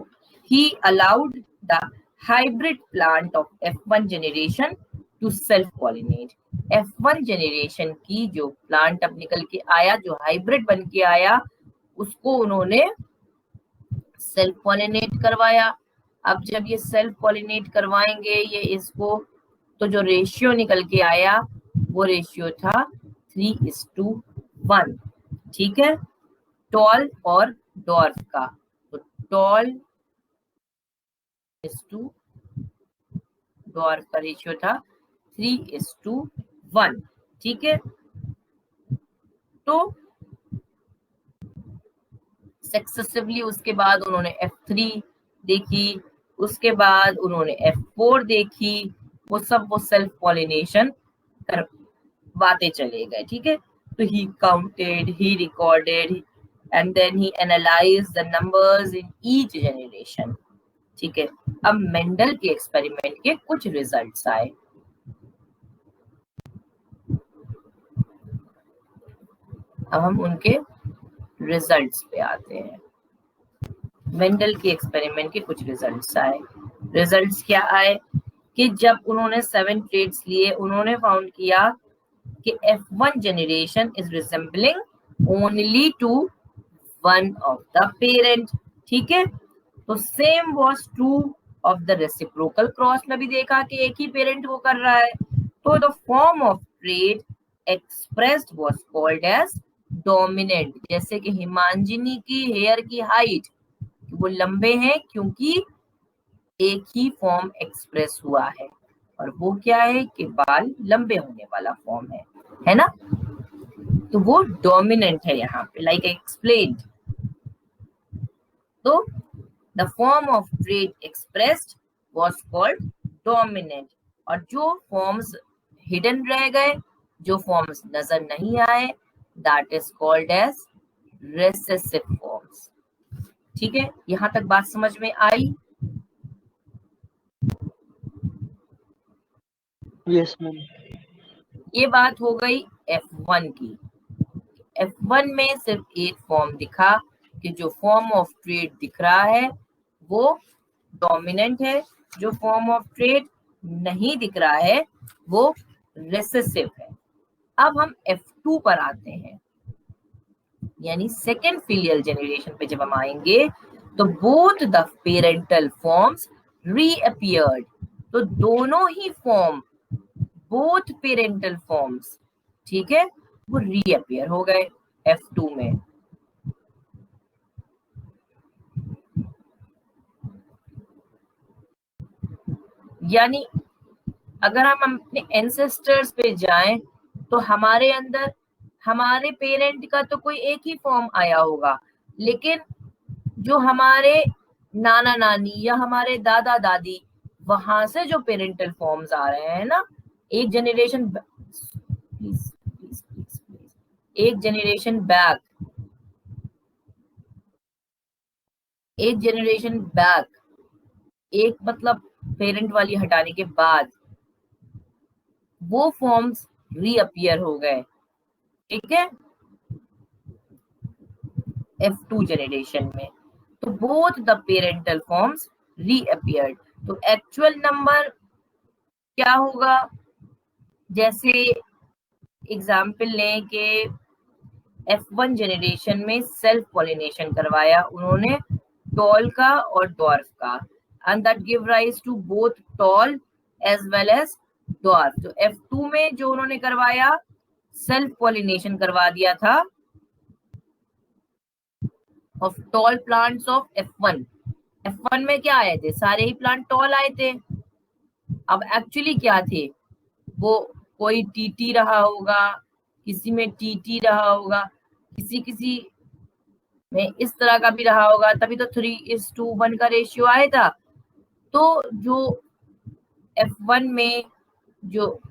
he allowed the hybrid plant of F1 generation to self pollinate. F1 generation की जो प्लांट अब निकल के आया, जो हाइब्रिड बन के आया, उसको उन्होंने सेल्फ पॉलिनेट करवाया। अब जब ये सेल्फ पॉलिनेट करवाएंगे ये इसको, तो जो रेशियो निकल के आया वो रेशियो था 3:1, ठीक है? टॉल और डॉर्फ का। तो टॉल टू डॉर्फ का रेशियो था 3:1, ठीक है? तो सक्सेसिवली उसके बाद उन्होंने F3 देखी, उसके बाद उन्होंने F4 देखी, वो सब वो सेल्फ पॉलिनेशन करवाते चले गए, ठीक है? तो he counted, he recorded and then he analysed the numbers in each generation, ठीक है? अब मेंडल के एक्सपेरिमेंट के कुछ रिजल्ट्स आए। अब हम उनके रिजल्ट्स पे आते हैं। मेंडल के एक्सपेरिमेंट के कुछ रिजल्ट्स आए। रिजल्ट्स क्या आए कि जब उन्होंने 7 ट्रेड्स लिए, उन्होंने फाउंड किया कि F1 generation is resembling only to one of the parent, ठीक है? तो same was true of the reciprocal cross में भी देखा कि एक ही पेरेंट वो कर रहा है। तो the form of trait expressed was called as dominant. जैसे कि हिमांजिनी की हेयर की हाइट, वो लंबे हैं क्योंकि एक ही फॉर्म एक्सप्रेस हुआ है, और वो क्या है कि बाल लंबे होने वाला फॉर्म है ना? तो वो डोमिनेंट है यहाँ पे, लाइक एक्सप्लेन्ड। तो the form of trait expressed was called dominant, और जो फॉर्म्स हिडन रह गए, जो फॉर्म्स नजर नहीं आए, that is called as recessive forms, ठीक है? यहां तक बात समझ में आई? Yes ma'am. ये बात हो गई F1 की। F1 में सिर्फ एक फॉर्म दिखा कि जो फॉर्म ऑफ ट्रेड दिख रहा है वो डोमिनेंट है, जो फॉर्म ऑफ ट्रेड नहीं दिख रहा है वो रेसेसिव है। अब हम F2 पर आते हैं, यानी सेकेंड फिलियल जनरेशन पे जब हम आएंगे तो बोथ द पेरेंटल फॉर्म्स रीअपियर्ड। तो दोनों ही फॉर्म, बोथ पेरेंटल फॉर्म्स, ठीक है, वो रीअपियर हो गए F2 में। यानी अगर हम अपने एंसेस्टर्स पे जाएं तो हमारे अंदर हमारे पेरेंट का तो कोई एक ही फॉर्म आया होगा, लेकिन जो हमारे नाना नानी या हमारे दादा दादी, वहां से जो पेरेंटल फॉर्म्स आ रहे हैं ना, एक जनरेशन एक जनरेशन बैक, एक जनरेशन बैक, एक मतलब पेरेंट वाली हटाने के बाद वो फॉर्म्स रीअपियर हो गए, ठीक है, F2 जनरेशन में। तो बोथ द पेरेंटल फॉर्म्स रीअपियर्ड। तो एक्चुअल नंबर क्या होगा? जैसे एग्जाम्पल लें कि F1 जनरेशन में सेल्फ पॉलिनेशन करवाया उन्होंने टॉल का और डॉर्फ का, and that give rise to both tall as well as dwarf. तो F2 में जो उन्होंने करवाया सेल्फ पॉलिनेशन करवा दिया था of tall plants of F1। F1 में क्या आए थे, सारे ही प्लांट टॉल आए थे। अब एक्चुअली क्या थे, वो कोई TT रहा होगा, किसी में TT रहा होगा, किसी में इस तरह का भी रहा होगा, तभी तो 3:1 का रेशियो आया था। तो जो F1 में जो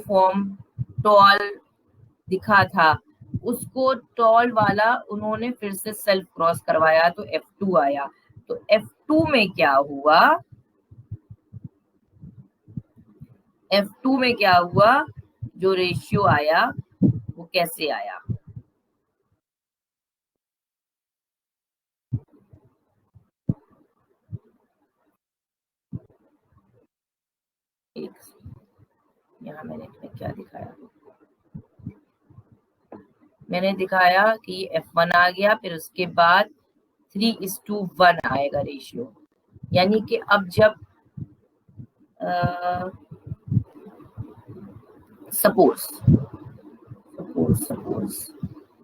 फॉर्म टॉल दिखा था उसको टॉल वाला उन्होंने फिर से सेल्फ क्रॉस करवाया तो F2 आया। तो F2 में क्या हुआ, F2 में क्या हुआ, जो रेशियो आया वो कैसे आया। यहाँ मैंने क्या दिखाया, मैंने दिखाया कि F1 आ गया, फिर उसके बाद 3:1 आएगा रेशियो। यानी कि अब जब सपोज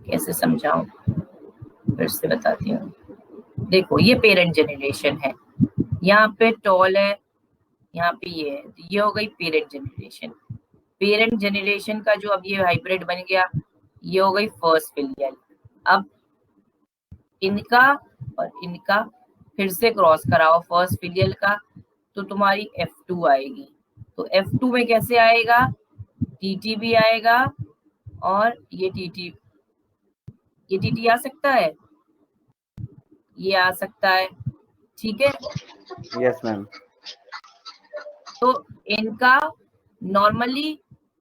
कैसे समझाऊं, फिर से बताती हूँ। देखो ये पेरेंट जनरेशन है, यहाँ पे टॉल है, यहाँ पे ये है, तो ये हो गई पेरेंट जनरेशन। पेरेंट जनरेशन का जो अब ये हाइब्रिड बन गया, ये हो गई फर्स्ट फिलियल। अब इनका और इनका फिर से क्रॉस कराओ फर्स्ट फिलियल का, तो तुम्हारी F2 आएगी। तो F2 में कैसे आएगा, TT भी आएगा और ये TT आ सकता है, ये आ सकता है, ठीक है। Yes ma'am. तो इनका नॉर्मली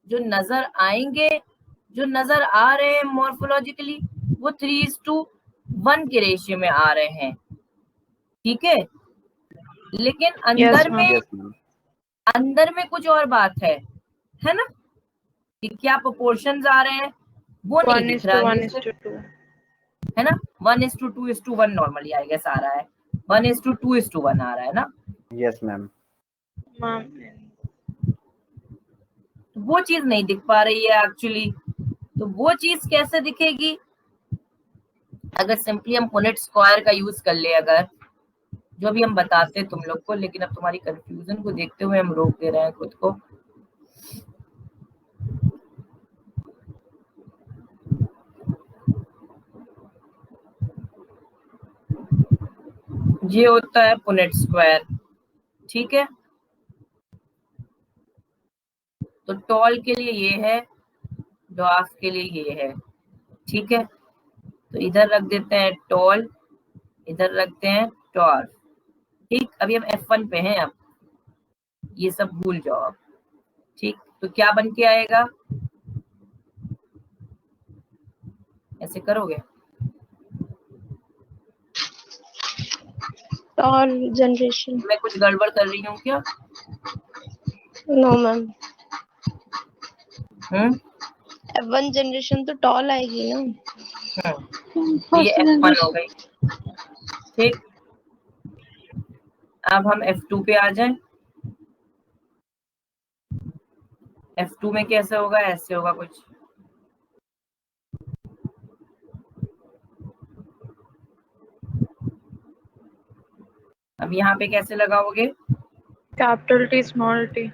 जो नजर आएंगे, जो नजर आ रहे हैं मॉर्फोलॉजिकली, वो 3:1 के रेशियो में आ रहे हैं, ठीक है। लेकिन अंदर में कुछ और बात है ना, कि क्या प्रोपोर्शंस आ रहे हैं वो नहीं दिख रहा, 1:2 है ना। 1:2:1 नॉर्मली आएगा, सारा है 1:2:1 आ रहा है ना। Yes ma'am. वो चीज नहीं दिख पा रही है एक्चुअली। तो वो चीज कैसे दिखेगी, अगर सिंपली हम पुनेट स्क्वायर का यूज कर ले, अगर जो भी हम बताते तुम लोग को, लेकिन अब तुम्हारी कंफ्यूजन को देखते हुए हम रोक दे रहे हैं खुद को। ये होता है पुनेट स्क्वायर, ठीक है। तो टॉल के लिए ये है, डॉर्फ के लिए ये है, ठीक है। तो इधर रख देते हैं टॉल, इधर रखते हैं डॉर्फ, ठीक। अभी हम F1 पे हैं, अब ये सब भूल जाओ अब, ठीक। तो क्या बन के आएगा, ऐसे करोगे, टॉल जनरेशन। मैं कुछ गड़बड़ कर रही हूँ क्या? नो मैम, हम्म, F1 जनरेशन तो टॉल आएगी ना। तो ये F1 हो गई, ठीक। अब हम F2 पे आ जाएं। F2 में कैसे होगा, ऐसे होगा कुछ। अब यहाँ पे कैसे लगाओगे, कैपिटल T स्मॉल t।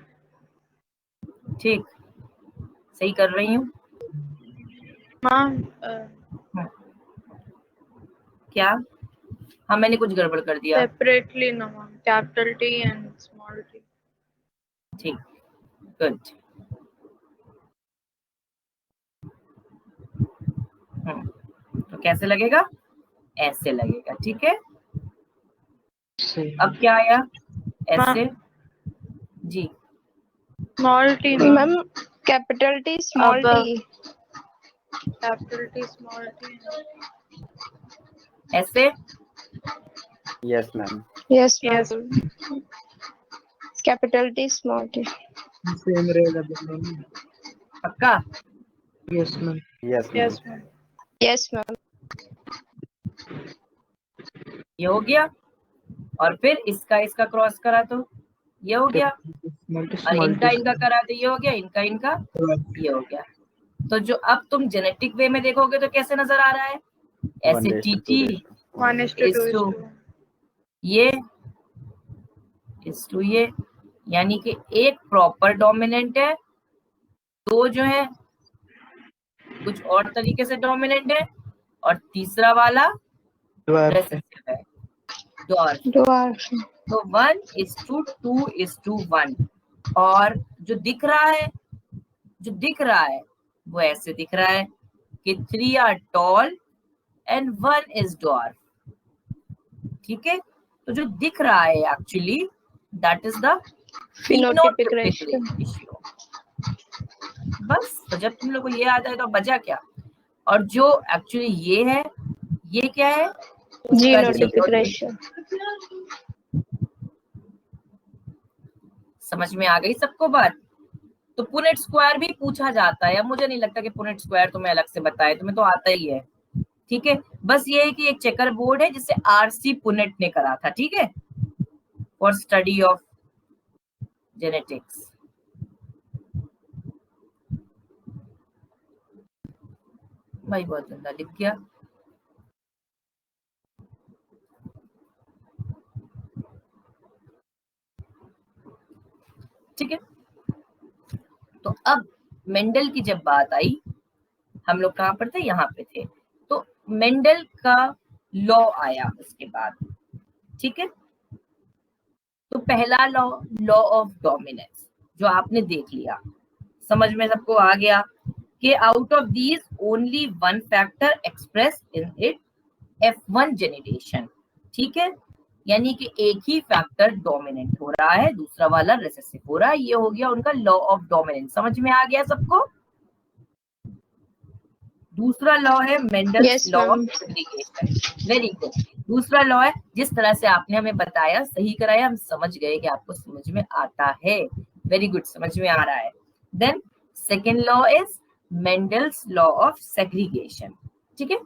ठीक, सही कर रही हूँ मैम क्या? हाँ मैंने कुछ गड़बड़ कर दिया, सेपरेटली ना ma'am, capital T and small t। ठीक, गुड। तो कैसे लगेगा, ऐसे लगेगा, ठीक है। अब क्या आया, ऐसे, जी small t ma'am capital T small t, capital T small t। ऐसे, yes ma'am. Yes Yes. Ma'am, capital T small t। Same रहेगा दोनों में। पक्का? Yes, ma'am. Yes Yes, ma'am. Yes, ma'am. ये हो गया, और फिर इसका क्रॉस करा तो ये हो गया, और इनका करा तो ये हो गया, इनका ये हो गया। तो जो अब तुम जेनेटिक वे में देखोगे तो कैसे नजर आ रहा है, ऐसे टीटी 1:2:2. ये इस टू ये, यानी कि एक प्रॉपर डोमिनेंट है, दो जो है कुछ और तरीके से डोमिनेंट है, और तीसरा वाला रेसेसिव है, डॉर्फ। Dwarf. तो 1:2:1, और जो दिख रहा है वो ऐसे दिख रहा है कि 3 are tall and 1 is dwarf। ठीक है, तो जो दिख रहा है actually that is the Phenotypic phenotypic ratio. बस। तो जब तुम लोग को ये आता है तो बचा क्या, और जो एक्चुअली ये है, ये क्या है, Genotypic ratio. समझ में आ गई सबको बात। तो पुनेट स्क्वायर भी पूछा जाता है, मुझे नहीं लगता कि पुनेट स्क्वायर तुम्हें अलग से बताए, तुम्हें तो आता ही है। ठीक है, बस ये है कि एक चेकर बोर्ड है जिसे आरसी पुनेट ने करा था, ठीक है, फॉर स्टडी ऑफ जेनेटिक्स। भाई बहुत गंदा लिख गया। ठीक है, तो अब मेंडल की जब बात आई, हम लोग कहाँ पर थे, यहाँ पे थे। तो मेंडल का लॉ आया उसके बाद। ठीक है, तो पहला लॉ ऑफ डोमिनेंस जो आपने देख लिया, समझ में सबको आ गया कि out of these only one factor express in it F1 generation. ठीक है, यानी कि एक ही फैक्टर डोमिनेंट हो रहा है, दूसरा वाला रिसेसिव हो रहा है। ये हो गया उनका लॉ ऑफ डोमिनेंस। समझ में आ गया सबको। दूसरा लॉ है Mendel's law of segregation. Very good. दूसरा लॉ है, जिस तरह से आपने हमें बताया, सही कराया, हम समझ गए कि आपको समझ में आता है। वेरी गुड, समझ में आ रहा है। Then second law is Mendel's law of segregation. ठीक है,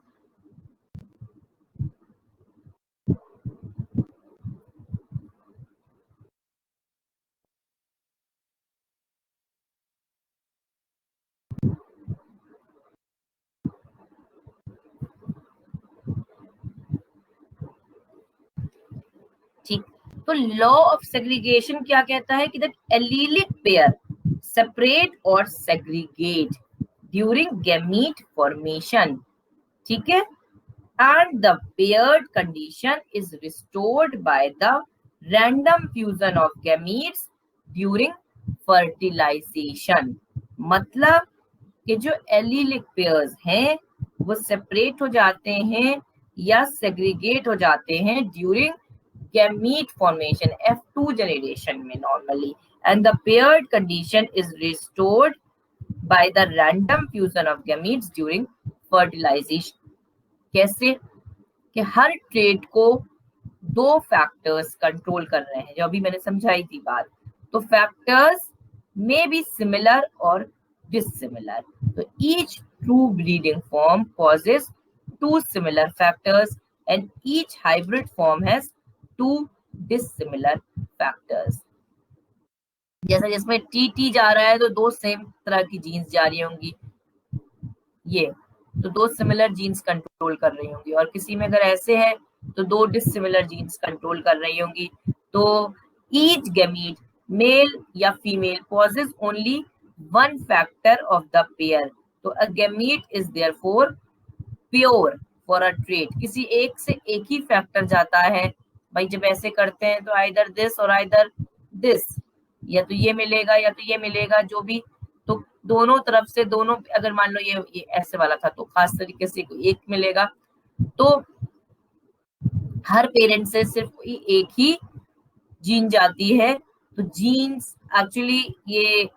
ठीक। तो लॉ ऑफ सेग्रीगेशन क्या कहता है कि दैट एलीलिक पेयर सेपरेट और सेग्रीगेट ड्यूरिंग गैमीट फॉर्मेशन। ठीक है, and the paired condition is restored by the random fusion of gametes during fertilization। मतलब कि जो एलीलिक पेयर्स हैं वो सेपरेट हो जाते हैं या सेग्रीगेट हो जाते हैं during gamete formation, F2 generation में normally, and the paired condition is restored by the random fusion of gametes during fertilization। कैसे कि हर ट्रेट को दो फैक्टर्स कंट्रोल कर रहे हैं, जो अभी मैंने समझाई थी बात। तो फैक्टर्स में बी सिमिलर और डिसिमिलर। तो each true breeding form causes two similar factors and each hybrid form has two dissimilar factors. जैसे जिसमें टी जा रहा है तो दो सेम तरह की जीन्स जा रही होंगी, ये तो दो सिमिलर जीन्स कंट्रोल कर रही होंगी, और किसी में अगर ऐसे है तो दो डिसिमिलर जीन्स कंट्रोल कर रही होंगी। तो ईच गैमीट मेल या female possesses only one factor of the pair. तो a gamete is therefore pure for a trait. किसी एक से एक ही फैक्टर जाता है भाई। जब ऐसे करते हैं तो आइदर दिस और आइदर दिस, या तो ये मिलेगा या तो ये मिलेगा, जो भी। तो दोनों तरफ से दोनों, अगर मान लो ये ऐसे वाला था तो खास तरीके से एक मिलेगा। तो हर पेरेंट से सिर्फ एक ही जीन जाती है। तो जीन्स एक्चुअली, ये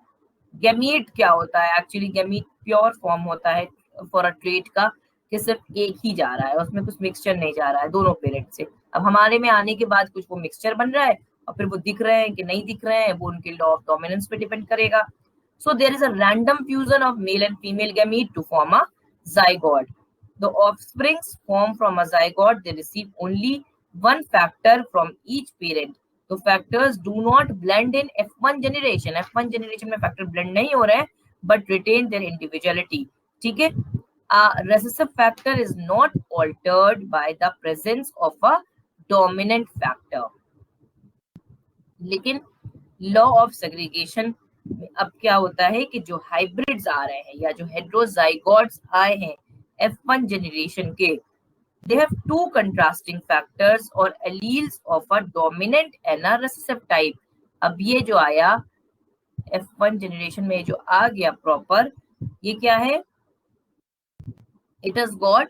गैमीट क्या होता है, एक्चुअली गैमीट प्योर फॉर्म होता है फॉर अ ट्रेट का, कि सिर्फ एक ही जा रहा है, उसमें कुछ मिक्सचर नहीं जा रहा है दोनों पेरेंट से। अब हमारे में आने के बाद कुछ वो मिक्सचर बन रहा है, और फिर वो दिख रहे हैं कि नहीं दिख रहे हैं, वो उनके लॉ ऑफ डोमिनेंस पे डिपेंड करेगा। So there is a random fusion of male and female gamete to form a zygote. The offsprings formed from a zygote, they receive only one factor from each parent. तो factors do not blend in F1 generation. F1 generation में factor blend नहीं हो रहे हैं, but retain their individuality. ठीक है? A recessive factor is not altered by the presence of a dominant factor. लेकिन law of segregation में अब क्या होता है कि जो हाइब्रिड्स आ रहे हैं या जो हेट्रोजाइगोट्स आए हैं F1 जनरेशन के, they have two contrasting factors or alleles of a dominant and a recessive type. अब ये जो आया F1 जनरेशन में जो आ गया प्रॉपर, ये क्या है? It has got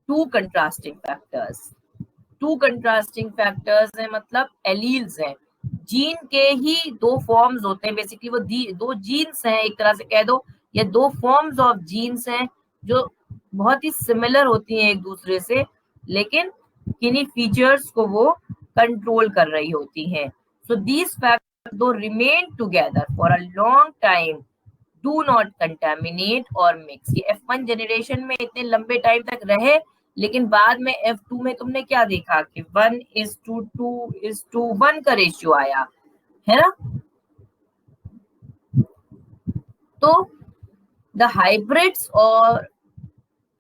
two contrasting factors. Two contrasting factors हैं मतलब एलील्स हैं, जीन के ही दो फॉर्म्स होते हैं, बेसिकली वो दो जीन्स हैं एक तरह से कह दो, या दो फॉर्म्स ऑफ जीन्स हैं जो बहुत ही सिमिलर होती हैं एक दूसरे से, लेकिन किन्हीं फीचर्स को वो कंट्रोल कर रही होती हैं. सो दीज फैक्टर्स दो remain together for a long time, do not contaminate और मिक्स. ये F1 जनरेशन में इतने लंबे टाइम तक रहे, लेकिन बाद में F2 में तुमने क्या देखा कि 1:2:1 का रेशियो आया है ना. तो द हाइब्रिड्स और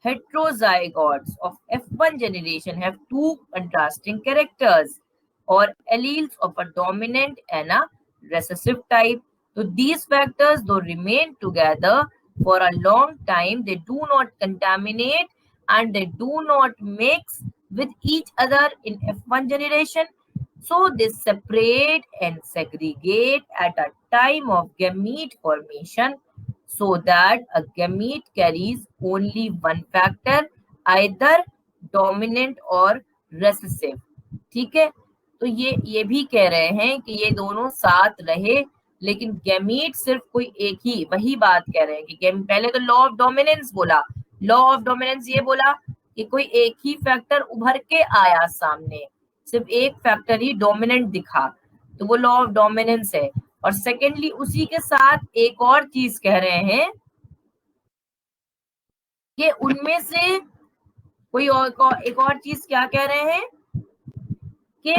heterozygotes of F1 generation have two contrasting characters or alleles of a dominant and a recessive type. So these factors though remain together for a long time, they do not contaminate and they do not mix with each other in F1 generation. So they separate and segregate at a time of gamete formation, so that a gamete carries only one factor, either dominant or recessive. ठीक है, तो ये भी कह रहे हैं कि ये दोनों साथ रहे, लेकिन गैमीट सिर्फ कोई एक ही, वही बात कह रहे हैं कि पहले तो लॉ ऑफ डोमिनेंस बोला, लॉ ऑफ डोमिनेंस ये बोला कि कोई एक ही फैक्टर उभर के आया सामने, सिर्फ एक फैक्टर ही डोमिनेंट दिखा, तो वो लॉ ऑफ डोमिनेंस है. और सेकेंडली उसी के साथ एक और चीज कह रहे हैं कि उनमें से कोई एक और चीज क्या कह रहे हैं कि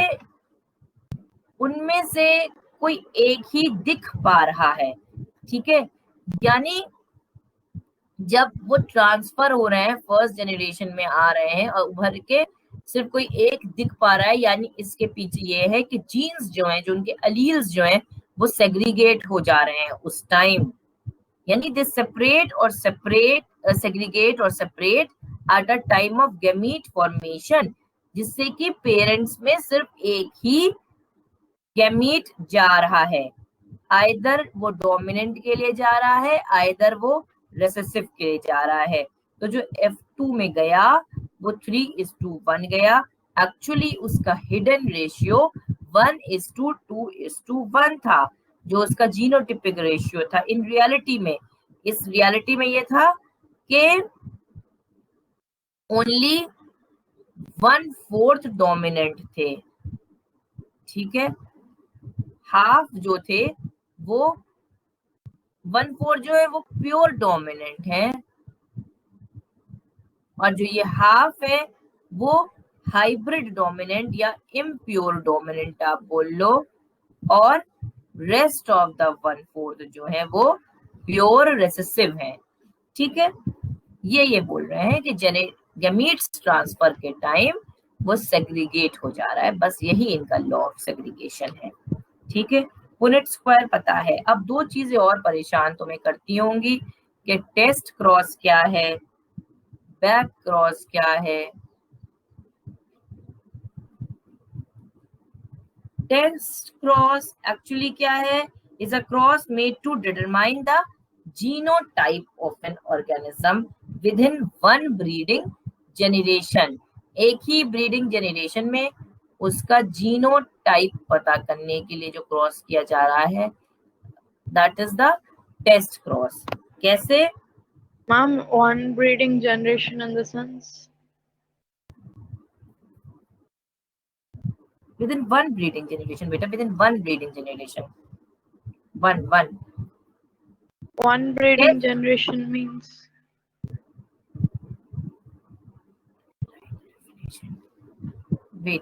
उनमें से कोई एक ही दिख पा रहा है. ठीक है, यानी जब वो ट्रांसफर हो रहे हैं फर्स्ट जनरेशन में आ रहे हैं और उभर के सिर्फ कोई एक दिख पा रहा है, यानी इसके पीछे ये है कि जीन्स जो हैं, जो उनके अलील्स जो हैं, वो सेग्रीगेट हो जा रहे हैं उस टाइम, यानी दे सेपरेट सेग्रीगेट और separate at a time of gamete formation, जिससे कि पेरेंट्स में सिर्फ एक ही गैमीट जा रहा है, आइदर वो डोमिनेंट के लिए जा रहा है, आइदर वो रेसेसिव के लिए जा रहा है. तो जो F2 में गया वो 3:1 गया, एक्चुअली उसका हिडन रेशियो 1:2:1 था, जो उसका जीनोटिपिक रेशियो था. इन रियलिटी में, इस रियलिटी में ये था कि ओनली 1/4 डोमिनेंट थे. ठीक है, हाफ जो थे वो 1/4 जो है वो प्योर डोमिनेंट है, और जो ये हाफ है वो हाइब्रिड डोमिनेंट या इम्प्योर डोमिनेंट आप बोल लो, और रेस्ट ऑफ द 1/4 जो है वो प्योर रेसेसिव है. ठीक है, ये बोल रहे हैं कि गैमीट्स ट्रांसफर के टाइम वो सेग्रीगेट हो जा रहा है, बस यही इनका लॉ ऑफ सेग्रीगेशन है. ठीक है, पुनेट स्क्वायर पता है. अब दो चीजें और परेशान तुम्हें करती होंगी कि टेस्ट क्रॉस क्या है, बैक क्रॉस क्या है. टेस्ट क्रॉस एक्चुअली क्या है, is a cross made to determine the genotype of an organism within one breeding generation. एक ही ब्रीडिंग जनरेशन में उसका जीनोटाइप पता करने के लिए जो क्रॉस किया जा रहा है, that is the test cross. कैसे Ma'am, one breeding generation in the sense? within one breeding generation, beta, within one breeding generation, one One breeding generation means wait,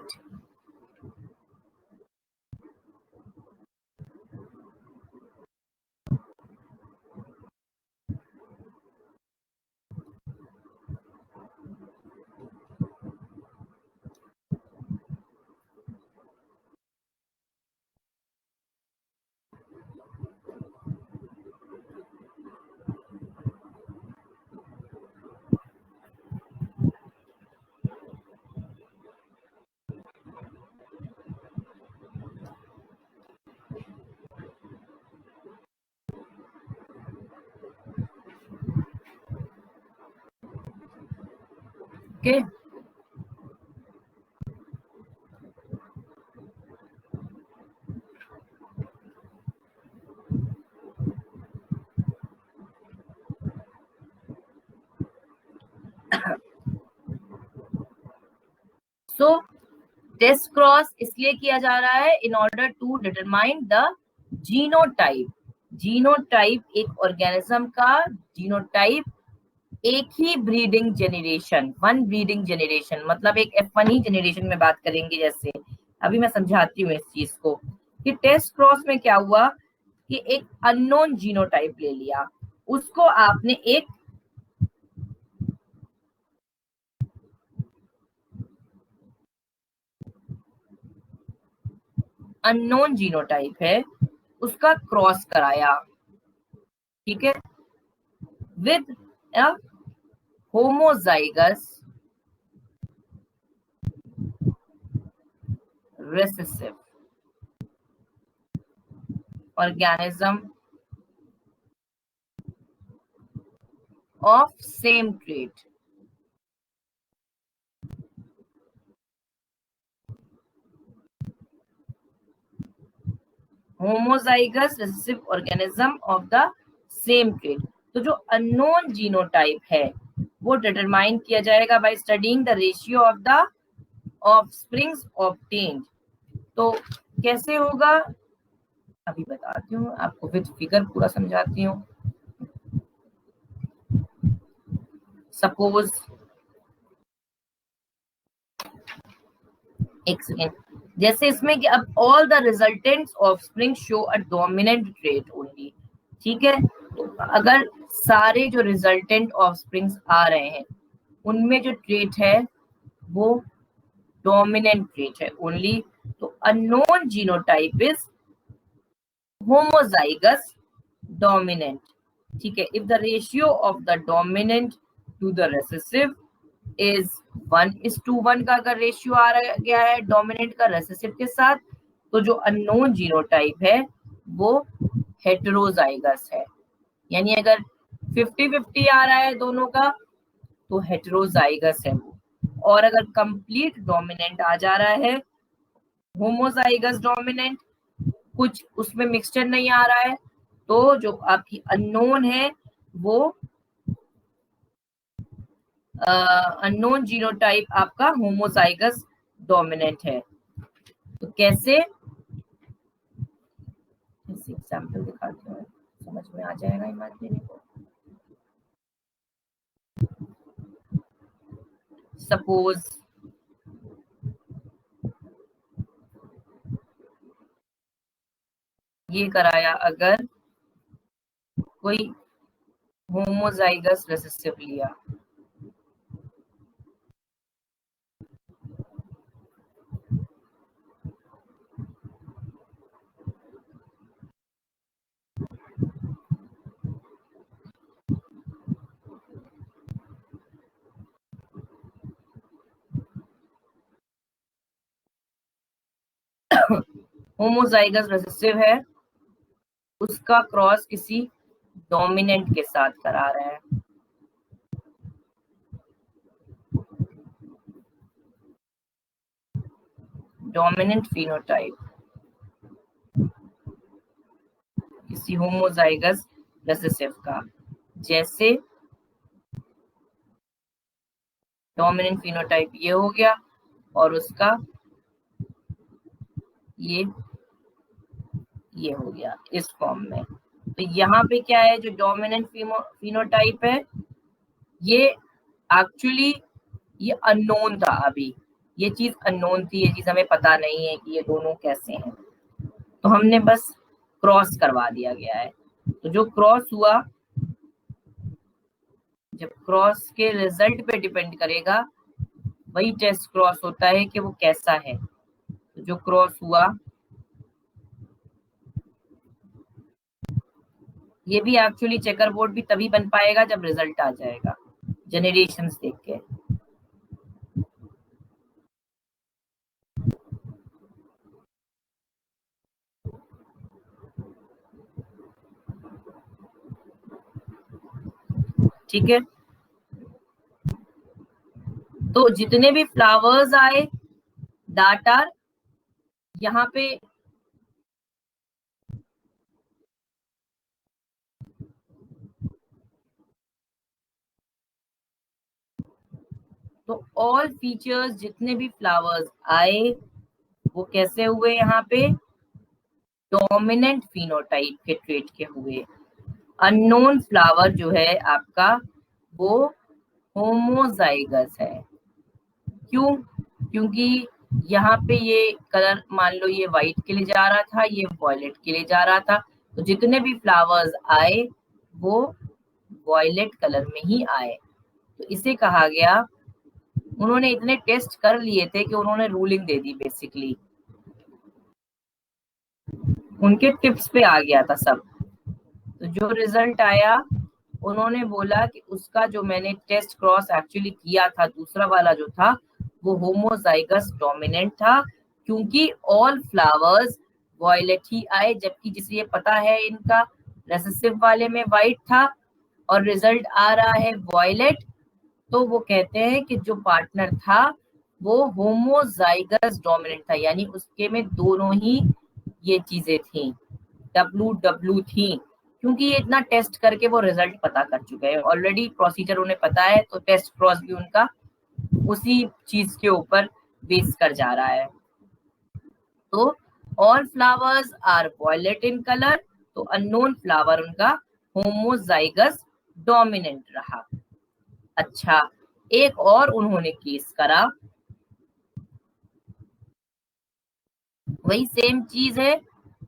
okay. So test cross इसलिए किया जा रहा है in order to determine the genotype. Genotype एक organism का genotype एक ही breeding generation, one breeding generation, मतलब एक F1 ही जेनरेशन में बात करेंगे। जैसे अभी मैं समझाती हूँ इस चीज को कि टेस्ट क्रॉस में क्या हुआ कि एक अननोन जीनोटाइप ले लिया, उसको आपने एक अननोन जीनोटाइप है उसका क्रॉस कराया, ठीक है, with a homozygous recessive organism of same trait। homozygous recessive organism of the same trait। तो जो अननोन जीनोटाइप है वो डिटरमाइन किया जाएगा by studying the ratio of the offsprings obtained. तो कैसे होगा अभी बताती हूँ आपको, विद फिगर पूरा समझाती हूँ। सपोज एक सेकेंड, जैसे इसमें कि अब all the resultants offspring show a dominant trait only, ठीक है। तो अगर सारे जो रिजल्टेंट ऑफस्प्रिंग्स आ रहे हैं उनमें जो ट्रेट है वो डोमिनेंट ट्रेट है ओनली, तो unknown genotype is homozygous dominant, ठीक है। If the ratio of the dominant to the recessive is 1:1 का अगर रेशियो आ गया है डोमिनेंट का रेसेसिव के साथ, तो जो अननोन जीनोटाइप है वो हेटेरोजाइगस है। यानी अगर 50-50 आ रहा है दोनों का तो हेटेरोजाइगस है वो, और अगर कंप्लीट डोमिनेंट आ जा रहा है होमोजाइगस डोमिनेंट, कुछ उसमें मिक्सचर नहीं आ रहा है, तो जो आपकी अननोन है वो अननोन जीनोटाइप आपका होमोजाइगस डोमिनेंट है। तो कैसे, एग्जाम्पल दिखाती हूँ, समझ में आ जाएगा इमेजिन को। सपोज ये कराया अगर कोई होमोजाइगस रेसेसिव लिया, होमोजाइगस रेसेसिव है, उसका क्रॉस किसी डोमिनेंट के साथ करा रहा है, डोमिनेंट फिनोटाइप किसी होमोजाइगस रेसेसिव का। जैसे डोमिनेंट फिनोटाइप ये हो गया और उसका ये हो गया इस फॉर्म में, तो यहाँ पे क्या है, जो डोमिनेंट फिनोटाइप है ये एक्चुअली ये अननोन था। अभी ये चीज अननोन थी, ये चीज हमें पता नहीं है कि ये दोनों कैसे हैं, तो हमने बस क्रॉस करवा दिया गया है। तो जो क्रॉस हुआ, जब क्रॉस के रिजल्ट पे डिपेंड करेगा, वही टेस्ट क्रॉस होता है कि वो कैसा है। तो जो क्रॉस हुआ ये भी एक्चुअली चेकर बोर्ड भी तभी बन पाएगा जब रिजल्ट आ जाएगा जेनरेशंस देख के। ठीक है, तो जितने भी फ्लावर्स आए दैट आर यहाँ पे तो ऑल फीचर्स जितने भी फ्लावर्स आए वो कैसे हुए, यहाँ पे डोमिनेंट फिनोटाइप के ट्रेट के हुए। अननोन फ्लावर जो है आपका वो होमोजाइगस है। क्यों? क्योंकि यहाँ पे ये कलर मान लो ये व्हाइट के लिए जा रहा था, ये वॉयलेट के लिए जा रहा था, तो जितने भी फ्लावर्स आए वो वॉयलेट कलर में ही आए। तो इसे कहा गया, उन्होंने इतने टेस्ट कर लिए थे कि उन्होंने रूलिंग दे दी, बेसिकली उनके टिप्स पे आ गया था सब। तो जो रिजल्ट आया उन्होंने बोला कि उसका जो मैंने टेस्ट क्रॉस एक्चुअली किया था, दूसरा वाला जो था वो होमोजाइगस डोमिनेंट था, क्योंकि ऑल फ्लावर्स वॉयलेट ही आए, जबकि जिसे ये पता है इनका रेसेसिव वाले में व्हाइट था और रिजल्ट आ रहा है वॉयलेट। तो वो कहते हैं कि जो पार्टनर था वो होमोजाइगस डोमिनेंट था, यानी उसके में दोनों ही ये चीजें थी, WW थी, क्योंकि ये इतना टेस्ट करके वो रिजल्ट पता कर चुके हैं ऑलरेडी, प्रोसीजर उन्हें पता है। तो टेस्ट क्रॉस भी उनका उसी चीज के ऊपर बेस कर जा रहा है। तो all flowers are violet in colour, तो अननोन फ्लावर उनका होमोजाइगस डोमिनेंट रहा। अच्छा, एक और उन्होंने केस करा, वही सेम चीज है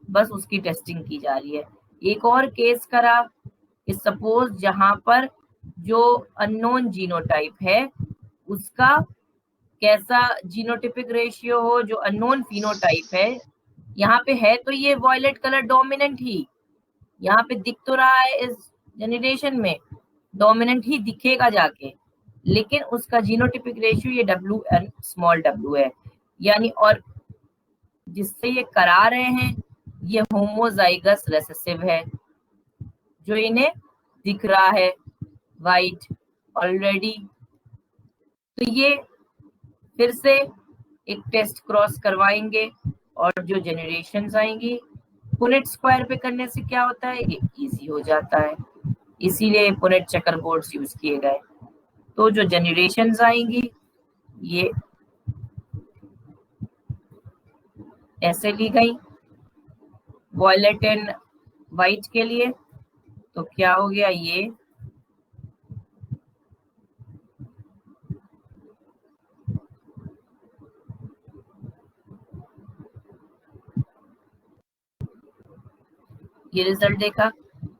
बस उसकी टेस्टिंग की जा रही है। एक और केस करा कि सपोज जहां पर जो अननोन जीनोटाइप है उसका कैसा जीनोटिपिक रेशियो हो, जो अननोन फिनोटाइप है यहाँ पे है तो ये वॉयलेट कलर डोमिनेंट ही यहाँ पे दिख तो रहा है, इस जेनरेशन में डोमिनेंट ही दिखेगा जाके, लेकिन उसका जीनोटिपिक रेशियो ये WN स्मॉल w है, यानी और जिससे ये करा रहे हैं ये होमोजाइगस रेसेसिव है, जो इन्हें दिख रहा है वाइट ऑलरेडी। तो ये फिर से एक टेस्ट क्रॉस करवाएंगे और जो जेनरेशंस आएंगी पुनेट स्क्वायर पे करने से क्या होता है, ये इजी हो जाता है, इसीलिए पुनेट चेकर बोर्ड्स यूज किए गए। तो जो जेनरेशंस आएंगी ये ऐसे ली गई वॉयलेट एंड व्हाइट के लिए, तो क्या हो गया, ये रिजल्ट देखा।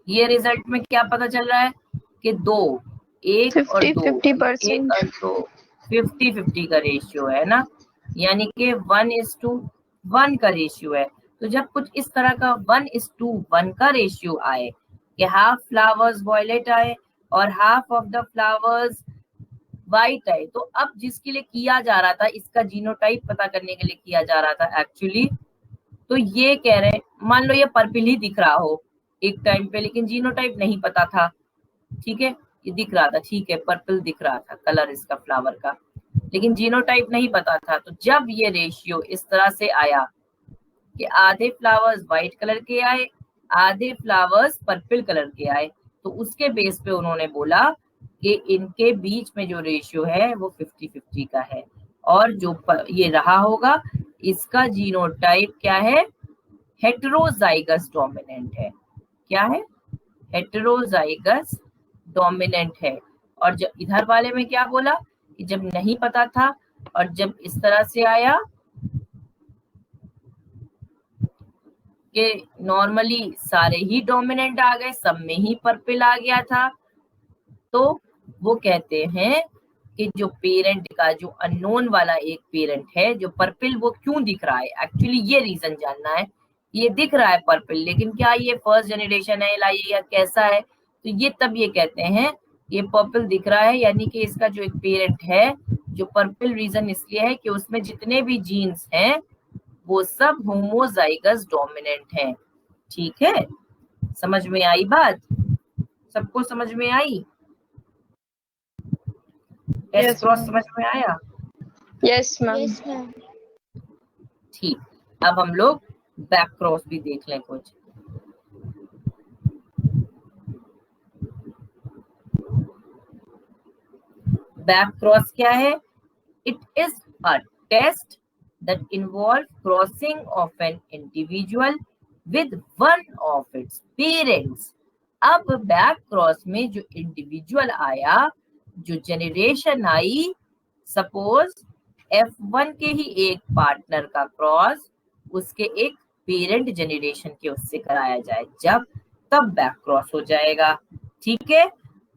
ये रिजल्ट में क्या पता चल रहा है कि दो, एक और दो, 50-50% 50-50 का रेशियो है ना, यानी कि 1:1 का रेशियो है। तो जब कुछ इस तरह का 1:1 का रेशियो आए कि हाफ फ्लावर्स वॉयलेट आए और half of the flowers white आए, तो अब जिसके लिए किया जा रहा था, इसका जीनोटाइप पता करने के लिए किया जा रहा था एक्चुअली, तो ये कह रहे हैं मान लो ये पर्पल ही दिख रहा हो एक टाइम पे, लेकिन जीनोटाइप नहीं पता था, ठीक है, ये दिख रहा था, ठीक है, पर्पल दिख रहा था कलर इसका फ्लावर का, लेकिन जीनोटाइप नहीं पता था। तो जब ये रेशियो इस तरह से आया कि आधे फ्लावर्स व्हाइट कलर के आए, आधे फ्लावर्स पर्पल कलर के आए, तो उसके बेस पे उन्होंने बोला कि इनके बीच में जो रेशियो है वो 50-50 का है, और जो ये रहा होगा इसका जीनोटाइप क्या है, हेटेरोजाइगस डोमिनेंट है। क्या है? हेटेरोजाइगस डोमिनेंट है। और जब इधर वाले में क्या बोला कि जब नहीं पता था और जब इस तरह से आया कि नॉर्मली सारे ही डोमिनेंट आ गए, सब में ही पर्पल आ गया था, तो वो कहते हैं कि जो पेरेंट का जो अननोन वाला एक पेरेंट है जो पर्पल, वो क्यों दिख रहा है, एक्चुअली ये रीजन जानना है। ये दिख रहा है पर्पल, लेकिन क्या ये फर्स्ट जनरेशन है या कैसा है, तो ये तब ये कहते हैं ये पर्पल दिख रहा है, यानी कि इसका जो एक पेरेंट है जो पर्पल, रीजन इसलिए है कि उसमें जितने भी जीन्स हैं वो सब होमोजाइगस डोमिनेंट हैं। ठीक है, समझ में आई बात? सबको समझ में आई? Yes, cross ma'am. समझ में आया? Yes ma'am. Yes ma'am. ठीक, अब हम लोग बैक क्रॉस भी देख लें कुछ। बैक क्रॉस क्या है? It is a test that involve crossing of an individual with one of its parents। अब बैक क्रॉस में जो इंडिविजुअल आया, जो जनरेशन आई, सपोज F1 के ही एक पार्टनर का क्रॉस उसके एक पेरेंट जनरेशन के उससे कराया जाए जब, तब बैक क्रॉस हो जाएगा। ठीक है,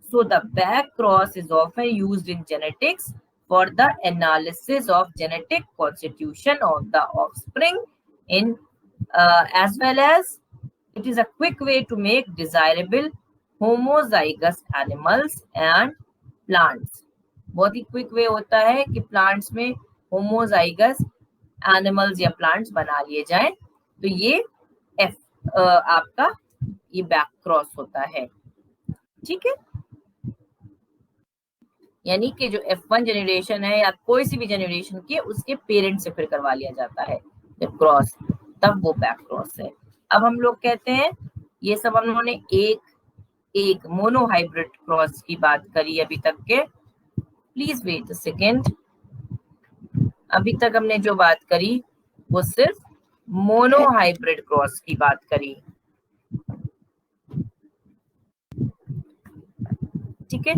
so the back cross is often used in genetics for the analysis of genetic constitution of the offspring in as well as it is a quick way to make desirable homozygous animals and plants। बहुत ही quick way होता है कि plants में homozygous animals या plants बना लिए जाएं, तो ये आपका ये बैक क्रॉस होता है। ठीक है, यानी कि जो F1 जनरेशन है या कोई सी भी जनरेशन की, उसके पेरेंट से फिर करवा लिया जाता है जब क्रॉस, तब वो बैक क्रॉस है। अब हम लोग कहते हैं ये सब हम लोगों ने एक मोनो हाइब्रिड क्रॉस की बात करी अभी तक के। प्लीज वेट अ सेकेंड, अभी तक हमने जो बात करी वो सिर्फ मोनो हाइब्रिड क्रॉस की बात करी। ठीक है,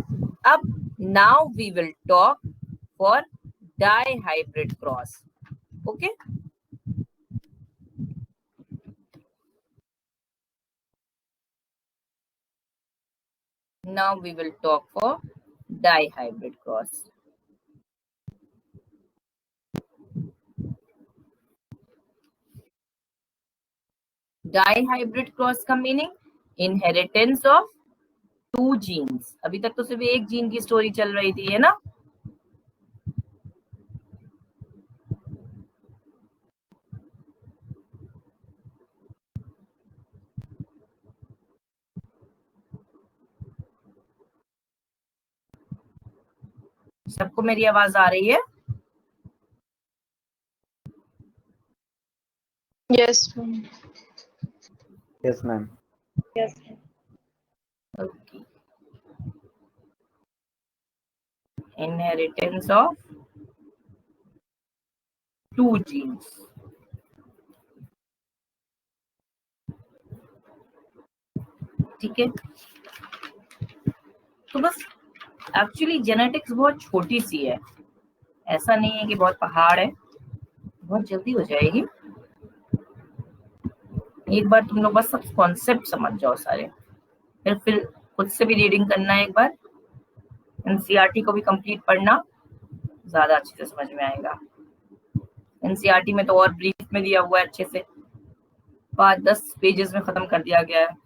अब now we will talk for dihybrid cross। okay, now we will talk for dihybrid cross। dihybrid cross का मीनिंग इनहेरिटेंस ऑफ 2 जीन्स। अभी तक तो सिर्फ एक जीन की स्टोरी चल रही थी, है ना? सबको मेरी आवाज आ रही है? Yes ma'am. Yes ma'am. Yes. Okay. Inheritance of 2 genes। ठीक है, तो बस एक्चुअली जेनेटिक्स बहुत छोटी सी है, ऐसा नहीं है कि बहुत पहाड़ है, बहुत जल्दी हो जाएगी। एक बार तुम लोग बस सब कॉन्सेप्ट समझ जाओ सारे, फिर खुद से भी रीडिंग करना है, एक बार एनसीईआरटी को भी कंप्लीट पढ़ना, ज्यादा अच्छे से समझ में आएगा। एनसीईआरटी में तो और ब्रीफ में दिया हुआ है, अच्छे से 5-10 पेजेस में खत्म कर दिया गया है।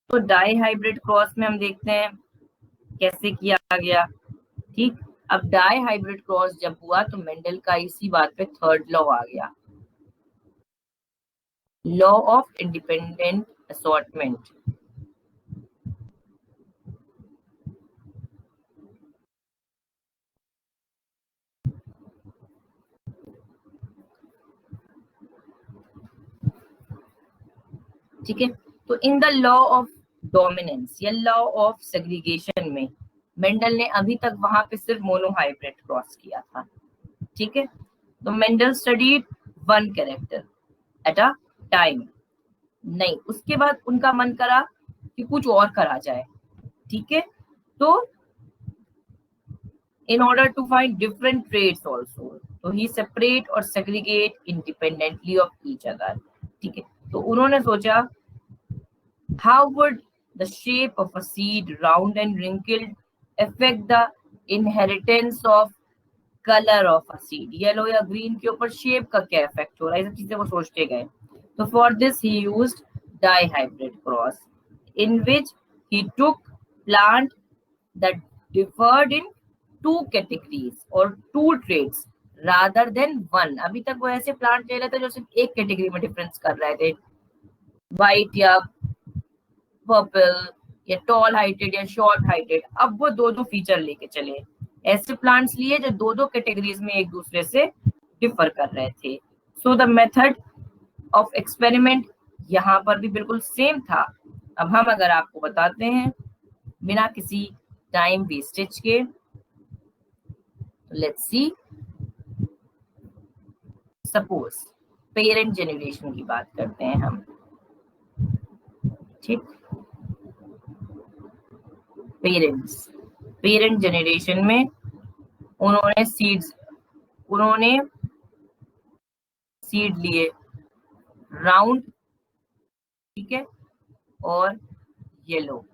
तो डाई हाइब्रिड क्रॉस में हम देखते हैं कैसे किया गया। ठीक, अब डाई हाइब्रिड क्रॉस जब हुआ तो मेंडल का इसी बात पे 3rd लॉ आ गया, लॉ ऑफ इंडिपेंडेंट असॉर्टमेंट। ठीक है, तो in the law of dominance या लॉ ऑफ सेग्रीगेशन में मेंडल ने अभी तक वहां पे सिर्फ मोनोहाइब्रिड क्रॉस किया था। ठीक है, तो Mendel studied 1 character, at a time. नहीं, उसके बाद उनका मन करा कि कुछ और करा जाए, ठीक है। तो in order to find different traits also, तो he separate और segregate independently of each other, ठीक है। तो उन्होंने सोचा how would the shape of a seed, round and wrinkled, affect the inheritance of color of a seed, yellow या green के ऊपर शेप का क्या इफेक्ट हो रहा है, ये सब चीजें वो सोचते गए। तो for this he used dihybrid cross, in which he took plant that differed in two categories or two traits rather than one। अभी तक वो ऐसे प्लांट ले रहे थे जो सिर्फ एक कैटेगरी में डिफरेंस कर रहे थे, व्हाइट या पर्पल या टॉल हाइटेड या शॉर्ट हाइटेड। अब वो दो दो फीचर लेके चले, ऐसे प्लांट्स लिए जो दो दो कैटेगरीज में एक दूसरे से डिफर कर रहे थे। So the method of experiment यहाँ पर भी बिल्कुल सेम था। अब हम अगर आपको बताते हैं बिना किसी टाइम वेस्टेज के, let's see, suppose parent generation की बात करते हैं हम, ठीक। पेरेंट जनरेशन में उन्होंने सीड लिए राउंड, ठीक है, और येलो,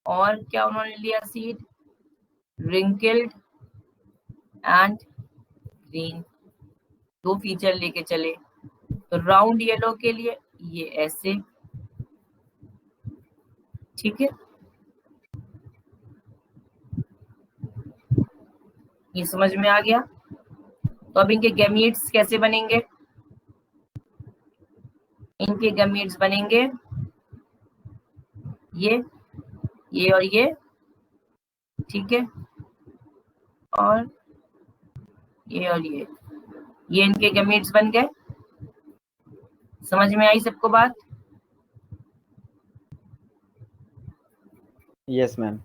और क्या उन्होंने लिया सीड, रिंकल्ड एंड ग्रीन, दो फीचर लेके चले। तो राउंड येलो के लिए ये ऐसे, ठीक है, ये समझ में आ गया। तो अब इनके गैमीट्स कैसे बनेंगे, इनके गैमीट्स बनेंगे ये और ये, ठीक है, और ये इनके गैमीट्स बन गए। समझ में आई सबको बात? Yes ma'am.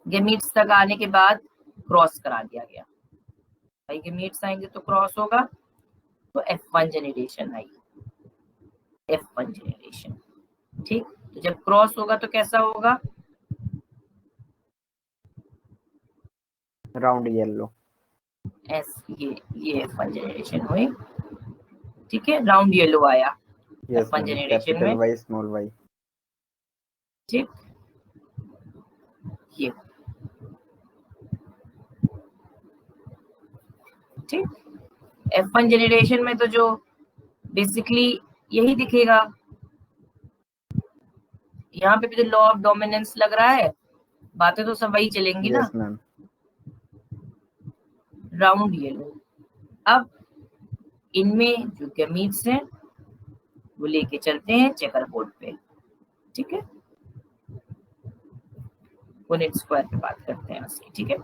गैमीट्स तक आने के बाद क्रॉस करा दिया गया, भाई गैमीट्स आएंगे तो क्रॉस होगा, तो F1 जनरेशन आई, F1 जनरेशन, ठीक। तो जब क्रॉस होगा तो कैसा होगा, राउंड येलो, ये F1 जनरेशन हुई, ठीक है, राउंड येलो आया yes F1 ma'am, generation capital में, वाई स्मॉल वाई, ठीक। ये ठीक, F1 जनरेशन में तो जो बेसिकली यही दिखेगा, यहाँ पे भी तो लॉ ऑफ डोमिनेंस लग रहा है, बातें तो सब वही चलेंगी ना। Yes ma'am. राउंड येलो, अब इनमें जो गैमीट्स हैं वो लेके चलते हैं चेकर बोर्ड पे, ठीक है, पुनेट स्क्वायर पे बात करते हैं उसकी, ठीक है।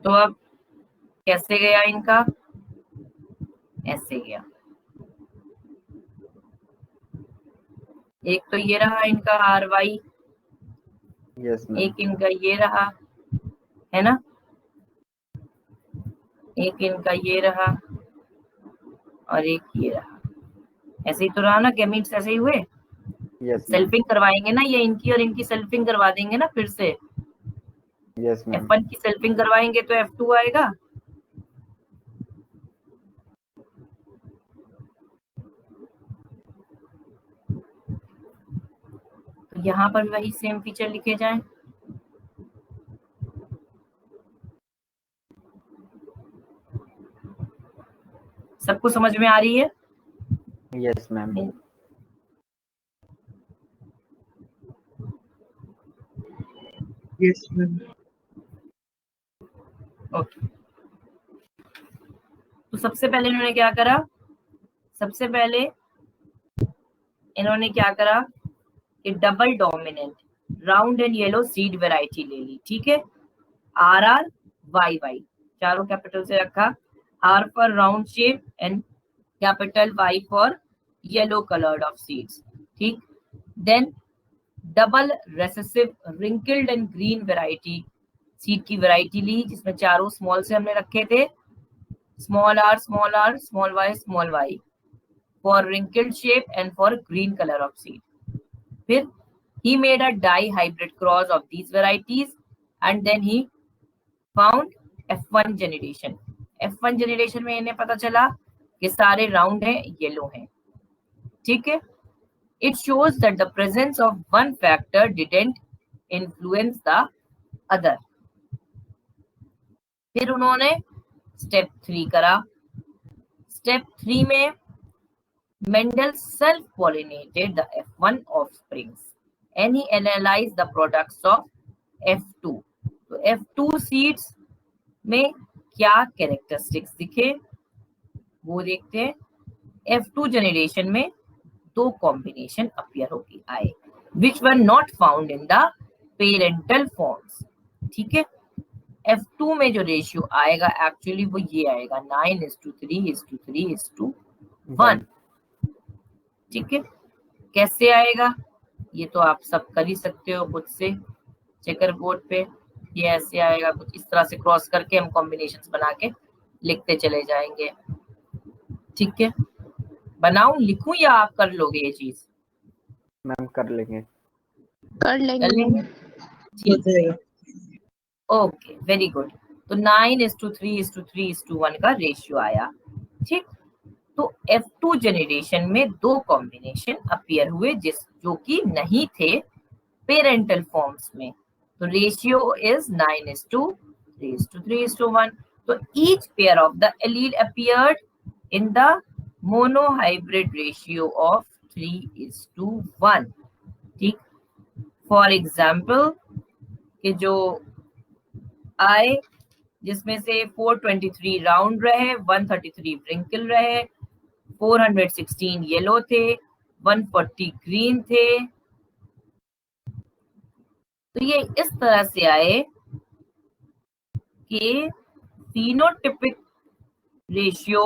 तो अब कैसे गया इनका, ऐसे गया। एक तो ये रहा इनका आर वाई, यस मैम। एक इनका ये रहा, है ना, एक इनका ये रहा और एक ये रहा, ऐसे ही तो रहा ना, गैमीट्स ऐसे ही हुए। Yes ma'am. सेल्फिंग करवाएंगे ना, ये इनकी और इनकी सेल्फिंग करवा देंगे ना फिर से, यस मैम। F1 की सेल्फिंग करवाएंगे तो F2 आएगा, तो यहाँ पर वही सेम फीचर लिखे जाएं। सबको समझ में आ रही है? Yes ma'am. Yes, ma'am. Okay, तो सबसे पहले इन्होंने क्या करा, सबसे पहले इन्होंने क्या करा कि double dominant round and yellow seed variety ले ली, ठीक है। RR YY चारों कैपिटल से रखा, R for round shape and capital Y for yellow coloured of seeds, ठीक। Then double recessive wrinkled and green variety seed की वेराइटी ली, जिसमें चारों स्मॉल से हमने रखे थे, small r small y for wrinkled shape and for green colour of seed. फिर he made a dihybrid cross of these varieties and then he found F1 generation. F1 generation में इन्हें पता चला कि सारे राउंड हैं, येलो हैं, ठीक है। It shows that the presence of one factor didn't influence the other. फिर उन्होंने स्टेप 3 करा। स्टेप 3 में Mendel self-pollinated the F1 offsprings and he analyzed the products of F2. तो F2 seeds में क्या कैरेक्टरिस्टिक्स दिखे वो देखते हैं। F2 जनरेशन में 2 कॉम्बिनेशन अपीयर होगी आए, which were not found in the parental forms, ठीक है। F2 में जो रेशियो आएगा एक्चुअली वो ये आएगा 9:3:3:1, ठीक है। कैसे आएगा ये तो आप सब कर ही सकते हो खुद से चेकर बोर्ड पे, ये ऐसे आएगा कुछ इस तरह से, क्रॉस करके हम कॉम्बिनेशंस बना के लिखते चले जाएंगे, ठीक है। बनाऊं, लिखूं या आप कर लोगे ये चीज? मैम कर लेंगे। कर लेंगे। ठीक है, ओके, वेरी गुड। तो 9:3:3:1 का रेशियो आया, ठीक। तो F2 जनरेशन में 2 कॉम्बिनेशन अपीयर हुए जो कि नहीं थे पेरेंटल फॉर्म्स में, तो रेशियो इज 9:3:3:1। तो each pair of the allele appeared in the monohybrid ratio of 3:1, ठीक। फॉर एग्जाम्पल कि जो आए जिसमें से 423 राउंड रहे, 133 व्रिंकल रहे, 416 येलो थे, 140 ग्रीन थे। तो ये इस तरह से आए कि फिनोटिपिक रेशियो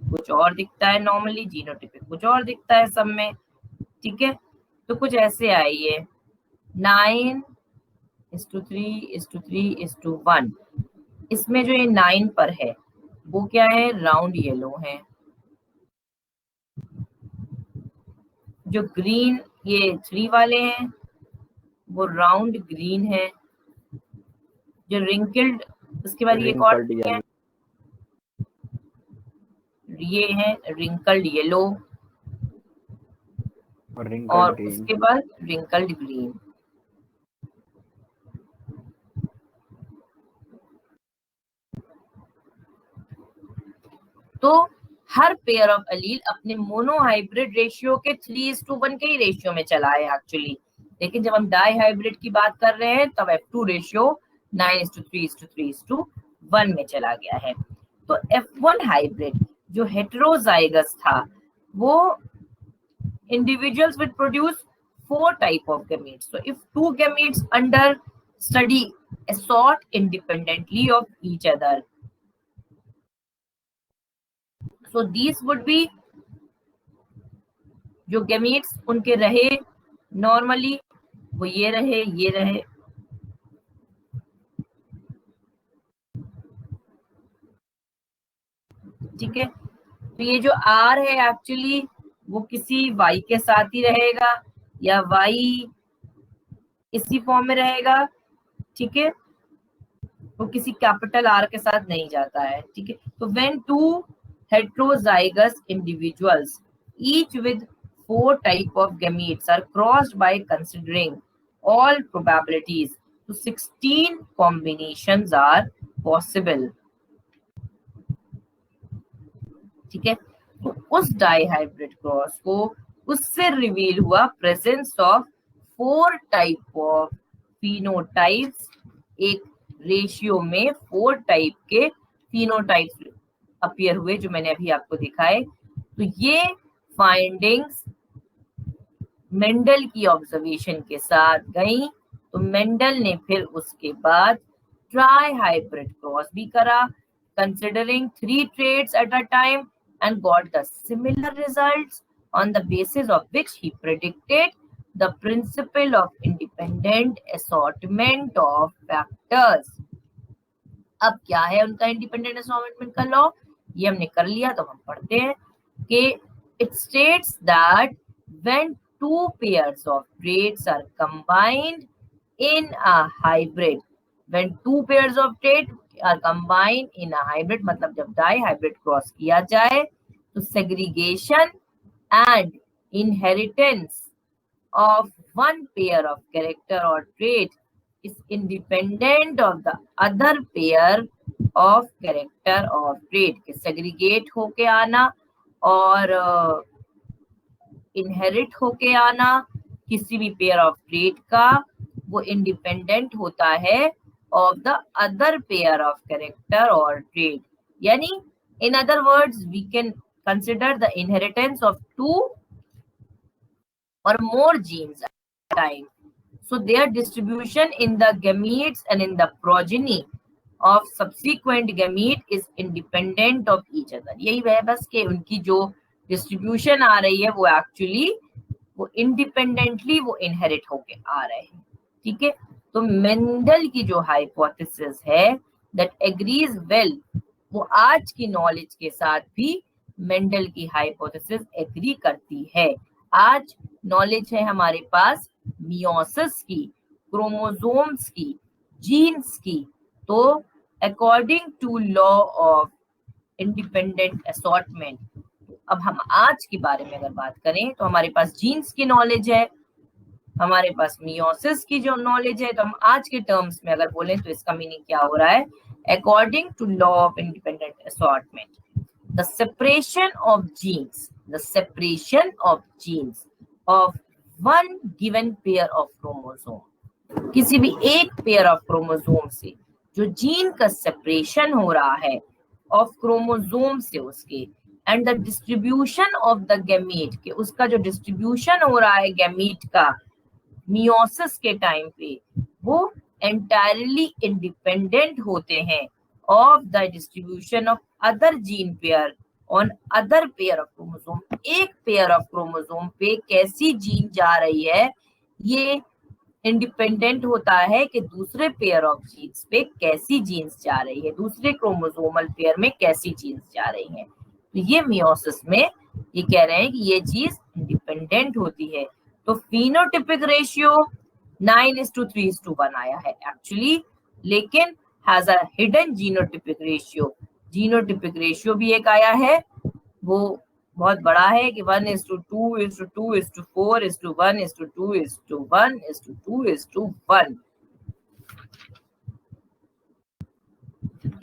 कुछ और दिखता है नॉर्मली, जीनोटिपिक कुछ और दिखता है सब में, ठीक है। तो कुछ ऐसे आए ये 9:3:3:1। इसमें जो ये 9 पर है वो क्या है, राउंड येलो है। जो ग्रीन ये 3 वाले हैं वो राउंड ग्रीन है। जो रिंकल्ड, उसके बाद ये कौन है, ये है रिंकल्ड येलो और उसके बाद रिंकल्ड ग्रीन। तो हर पेयर ऑफ एलील अपने मोनोहाइब्रिड रेशियो के 3:1 के ही रेशियो में चला है एक्चुअली, लेकिन जब हम डाई हाइब्रिड की बात कर रहे हैं तब F2 रेशियो 9:3:3:1 में चला गया है। तो F1 हाइब्रिड जो हेटेरोजाइगस था वो individuals will produce 4 type of gametes. So if 2 gametes under study assort independently of each other, so these would be जो gametes उनके रहे normally वो ये रहे, ठीक है। तो ये जो R है एक्चुअली वो किसी Y के साथ ही रहेगा या Y इसी फॉर्म में रहेगा, ठीक है। वो किसी कैपिटल R के साथ नहीं जाता है, ठीक है। तो when 2 heterozygous individuals each with 4 type of gametes are crossed by considering all probabilities, so 16 combinations are possible, ठीक है। तो उस डाइहाइब्रिड क्रॉस को उससे रिवील हुआ presence of 4 type of phenotypes, एक रेशियो में 4 टाइप के फिनोटाइप्स अपीयर हुए जो मैंने अभी आपको दिखाए। तो ये फाइंडिंग्स मेंडल की ऑब्जर्वेशन के साथ गई। तो मेंडल ने फिर उसके बाद ट्राई हाइब्रिड क्रॉस भी करा, considering 3 traits at a time, and got the similar results, on the basis of which he predicted the principle of independent assortment of factors. अब क्या है उनका इंडिपेंडेंट असॉर्टमेंट का लॉ, ये हमने कर लिया तो हम पढ़ते हैं कि it states that when 2 pairs of traits are combined in a hybrid, when 2 pairs of traits are combined in a hybrid, मतलब जब डाई हाइब्रिड क्रॉस किया जाए तो segregation and inheritance of one pair of character or trait is independent of the other pair of character or trait के segregate होके आना और inherit होके आना किसी भी पेयर ऑफ ट्रेट का, वो इंडिपेंडेंट होता है of the other pair of character और ट्रेट। यानी in other words we can consider the inheritance of 2 or more genes at a time. So their distribution in the gametes and in the progeny of subsequent gamete is independent of each other. यही है बस कि उनकी जो distribution आ रही है वो actually वो इंडिपेंडेंटली वो इनहेरिट होके आ रहे हैं। ठीक है, तो मेंडल की जो हाइपोथेसिस है दैट एग्रीज वेल, वो आज की नॉलेज के साथ भी मेंडल की हाइपोथेसिस एग्री करती है। आज नॉलेज है हमारे पास मियोसिस की, क्रोमोसोम्स की, जीन्स की। तो according to law of independent assortment, अब हम आज के बारे में अगर बात करें तो हमारे पास जीन्स की नॉलेज है, हमारे पास मियोसिस की जो नॉलेज है, तो हम आज के टर्म्स में अगर बोलें तो इसका मीनिंग क्या हो रहा है, according to law of independent assortment the separation of genes, the separation of genes of one given pair of chromosome, किसी भी एक पेयर ऑफ क्रोमोसोम से जो जीन का सेपरेशन हो रहा है ऑफ क्रोमोसोम से उसके, and the distribution of the gamete, के उसका जो डिस्ट्रीब्यूशन हो रहा है गैमीट का मियोसिस के टाइम पे, वो एंटायरली इंडिपेंडेंट होते हैं of the distribution of other gene pair on other pair of chromosome. एक पेयर ऑफ क्रोमोसोम पे कैसी जीन जा रही है ये इंडिपेंडेंट होता है कि दूसरे पेयर ऑफ जीन्स पे कैसी जीन्स जा रही है, दूसरे क्रोमोसोमल पेयर में कैसी जीन्स जा रही हैं। तो ये मियोसिस में ये कह रहे हैं कि ये चीज इंडिपेंडेंट होती है। तो फिनोटिपिक रेशियो 9:3:1 आया है एक्चुअली, लेकिन has a hidden genotypic ratio. Genotypic ratio भी एक आया है, वो बहुत बड़ा है कि 1:2:4:1:1:2:1:2:1।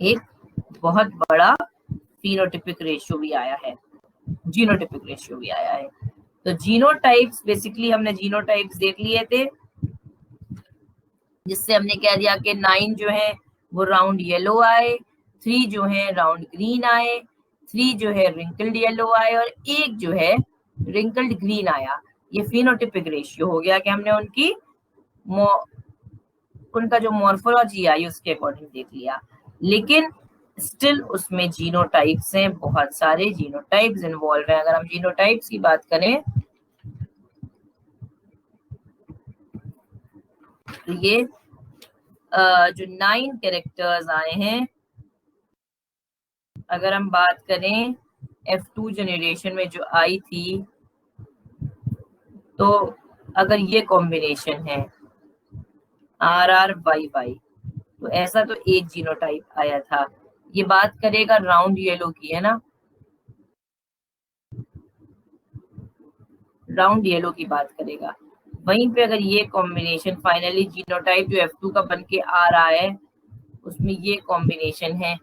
एक बहुत बड़ा फिनोटिपिक रेशियो भी आया है, जीनोटिपिक रेशियो भी आया है। तो जीनोटाइप्स, बेसिकली हमने जीनोटाइप्स देख लिए थे, जिससे हमने कह दिया कि 9 जो है वो राउंड येलो आए, 3 जो है राउंड ग्रीन आए, 3 जो है रिंकल्ड येलो आए और 1 जो है रिंकल्ड ग्रीन आया। ये फिनोटिपिक रेशियो हो गया कि हमने उनका जो मॉर्फोलॉजी आई उसके अकॉर्डिंग देख लिया। लेकिन स्टिल उसमें जीनोटाइप्स हैं, बहुत सारे जीनोटाइप्स इन्वॉल्व हैं। अगर हम जीनोटाइप्स की बात करें तो ये जो 9 कैरेक्टर्स आए हैं, अगर हम बात करें F2 जनरेशन में जो आई थी, तो अगर ये कॉम्बिनेशन है RRYY, तो ऐसा तो एक जीनोटाइप आया था। ये बात करेगा राउंड येलो की, है ना, राउंड येलो की बात करेगा। वहीं पे अगर ये कॉम्बिनेशन फाइनली जीनोटाइप जो F2 का बन के आ रहा है उसमें ये कॉम्बिनेशन है,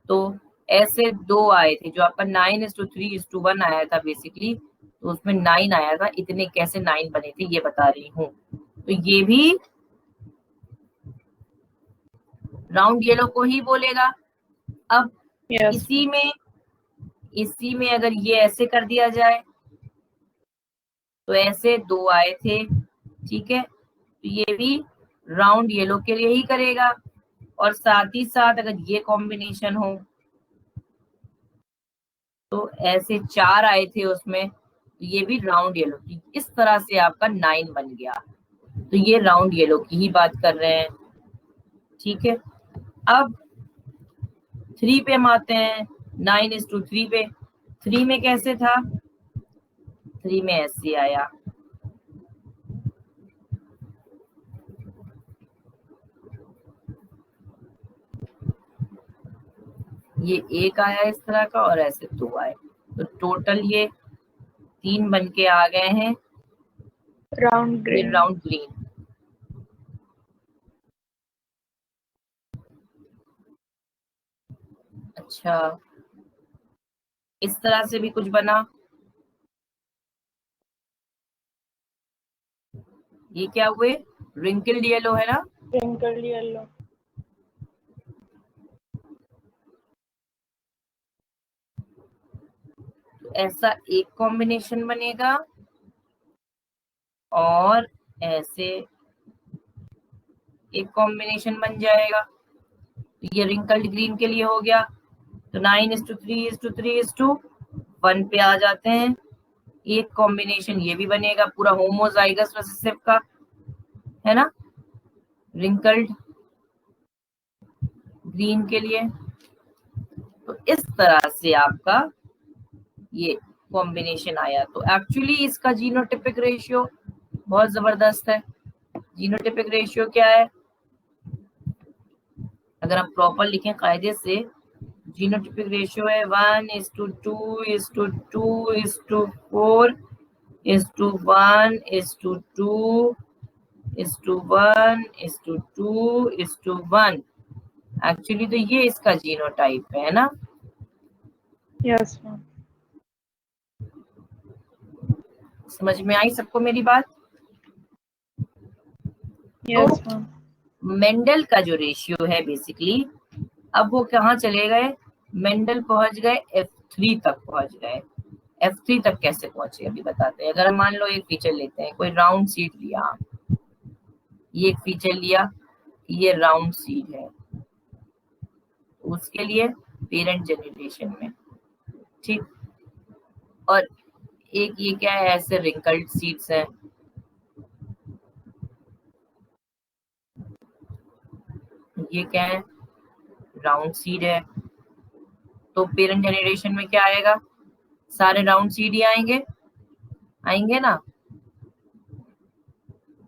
तो ऐसे 2 आए थे जो आपका 9:3:1 आया था बेसिकली, तो उसमें 9 आया था। इतने कैसे 9 बने थे ये बता रही हूँ। तो ये भी राउंड येलो को ही बोलेगा। अब Yes. इसी में अगर ये ऐसे कर दिया जाए तो ऐसे 2 आए थे, ठीक है, तो ये भी राउंड येलो के लिए ही करेगा। और साथ ही साथ अगर ये कॉम्बिनेशन हो तो ऐसे 4 आए थे उसमें, तो ये भी राउंड येलो की। इस तरह से आपका 9 बन गया। तो ये राउंड येलो की ही बात कर रहे हैं, ठीक है। अब 3 पे हम आते हैं, 9:3 पे। 3 में कैसे था? 3 में ऐसे आया, ये 1 आया इस तरह का और ऐसे 2 आए, तो टोटल ये 3 बन के आ गए हैं। Round ये green. Round green. अच्छा, इस तरह से भी कुछ बना। ये क्या हुए? रिंकल्ड येलो है ना। Wrinkled yellow. तो ऐसा एक कॉम्बिनेशन बनेगा और ऐसे एक कॉम्बिनेशन बन जाएगा। तो ये रिंकल्ड ग्रीन के लिए हो गया। तो 9:3:3:1 पे आ जाते हैं। एक कॉम्बिनेशन ये भी बनेगा पूरा होमोजाइगस रिसेसिव का, है ना, रिंकल्ड ग्रीन के लिए। तो इस तरह से आपका ये कॉम्बिनेशन आया। तो एक्चुअली इसका जीनोटिपिक रेशियो बहुत जबरदस्त है। जीनोटिपिक रेशियो क्या है? अगर हम प्रॉपर लिखें कायदे से, जीनोटिपिक रेशियो है 1:2:4:2:1:2:1:2:1। एक्चुअली तो ये इसका जीनोटाइप है ना। Yes, ma'am. समझ में आई सबको मेरी बात? Yes, ma'am. मेंडल का जो रेशियो है बेसिकली, अब वो कहाँ चले गए? मेंडल पहुंच गए F3 तक पहुंच गए। F3 तक कैसे पहुंचे अभी बताते हैं। अगर हम मान लो एक फीचर लेते हैं, कोई राउंड सीड लिया, ये एक फीचर लिया, ये राउंड सीड है, उसके लिए पेरेंट जनरेशन में, ठीक। और एक ये क्या है, ऐसे रिंकल्ड सीड्स है। ये क्या है? राउंड सीड है। तो पेरेंट जनरेशन में क्या आएगा? सारे राउंड सीड ही आएंगे ना,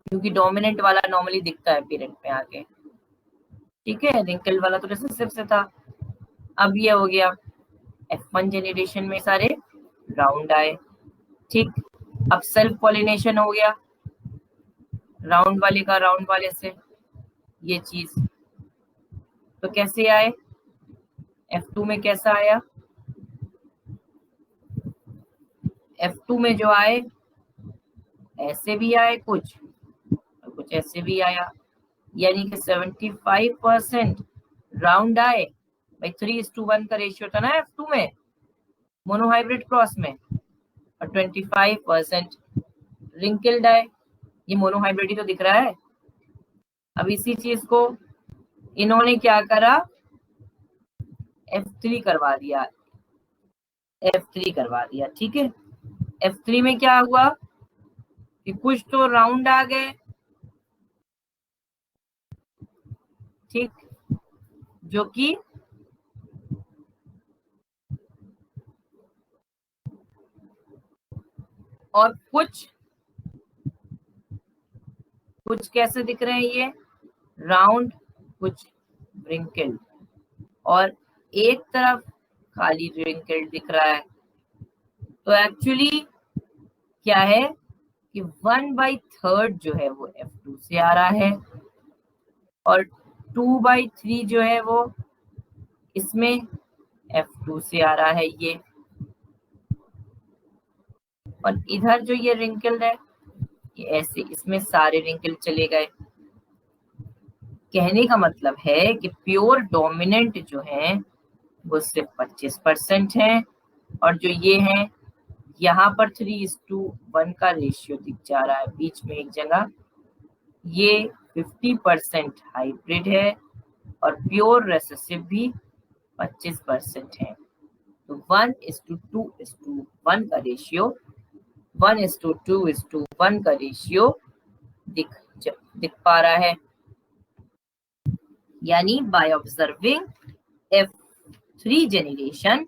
क्योंकि डोमिनेंट वाला नॉर्मली दिखता है पेरेंट में आके, ठीक है। रिंकल वाला तो रिसेसिव से था। अब ये हो गया F1 जनरेशन में सारे राउंड आए, ठीक। अब सेल्फ पॉलिनेशन हो गया राउंड वाले का राउंड वाले से, ये चीज। तो कैसे आए? F2 में कैसा आया? F2 में जो आए ऐसे भी आए कुछ, और कुछ ऐसे भी आया, यानी कि 75% राउंड आए। भाई 3:1 का रेशियो था ना F2 में, मोनोहाइब्रिड क्रॉस में, और 25% रिंकल्ड आए। ये मोनोहाइब्रिड ही तो दिख रहा है। अब इसी चीज को इन्होंने क्या करा? F3 करवा दिया, F3 करवा दिया, ठीक है। F3 में क्या हुआ कि कुछ तो राउंड आ गए, ठीक, जो कि और कुछ कैसे दिख रहे हैं? ये राउंड, कुछ रिंकल्ड, और एक तरफ खाली रिंकल्ड दिख रहा है। तो एक्चुअली क्या है कि 1/3 जो है वो F2 से आ रहा है, और 2/3 जो है वो इसमें F2 से आ रहा है ये। और इधर जो ये रिंकल है, ये ऐसे इसमें सारे रिंकल चले गए। कहने का मतलब है कि प्योर डोमिनेंट जो है वो सिर्फ 25% है, और जो ये है यहाँ पर 3:1 का रेशियो दिख जा रहा है बीच में एक जगह, ये 50% हाइब्रिड है और प्योर रेसेसिव भी 25% है। तो 1:2:1 का रेशियो, 1:2:1 का रेशियो दिख पा रहा है। यानी by observing F3 generation,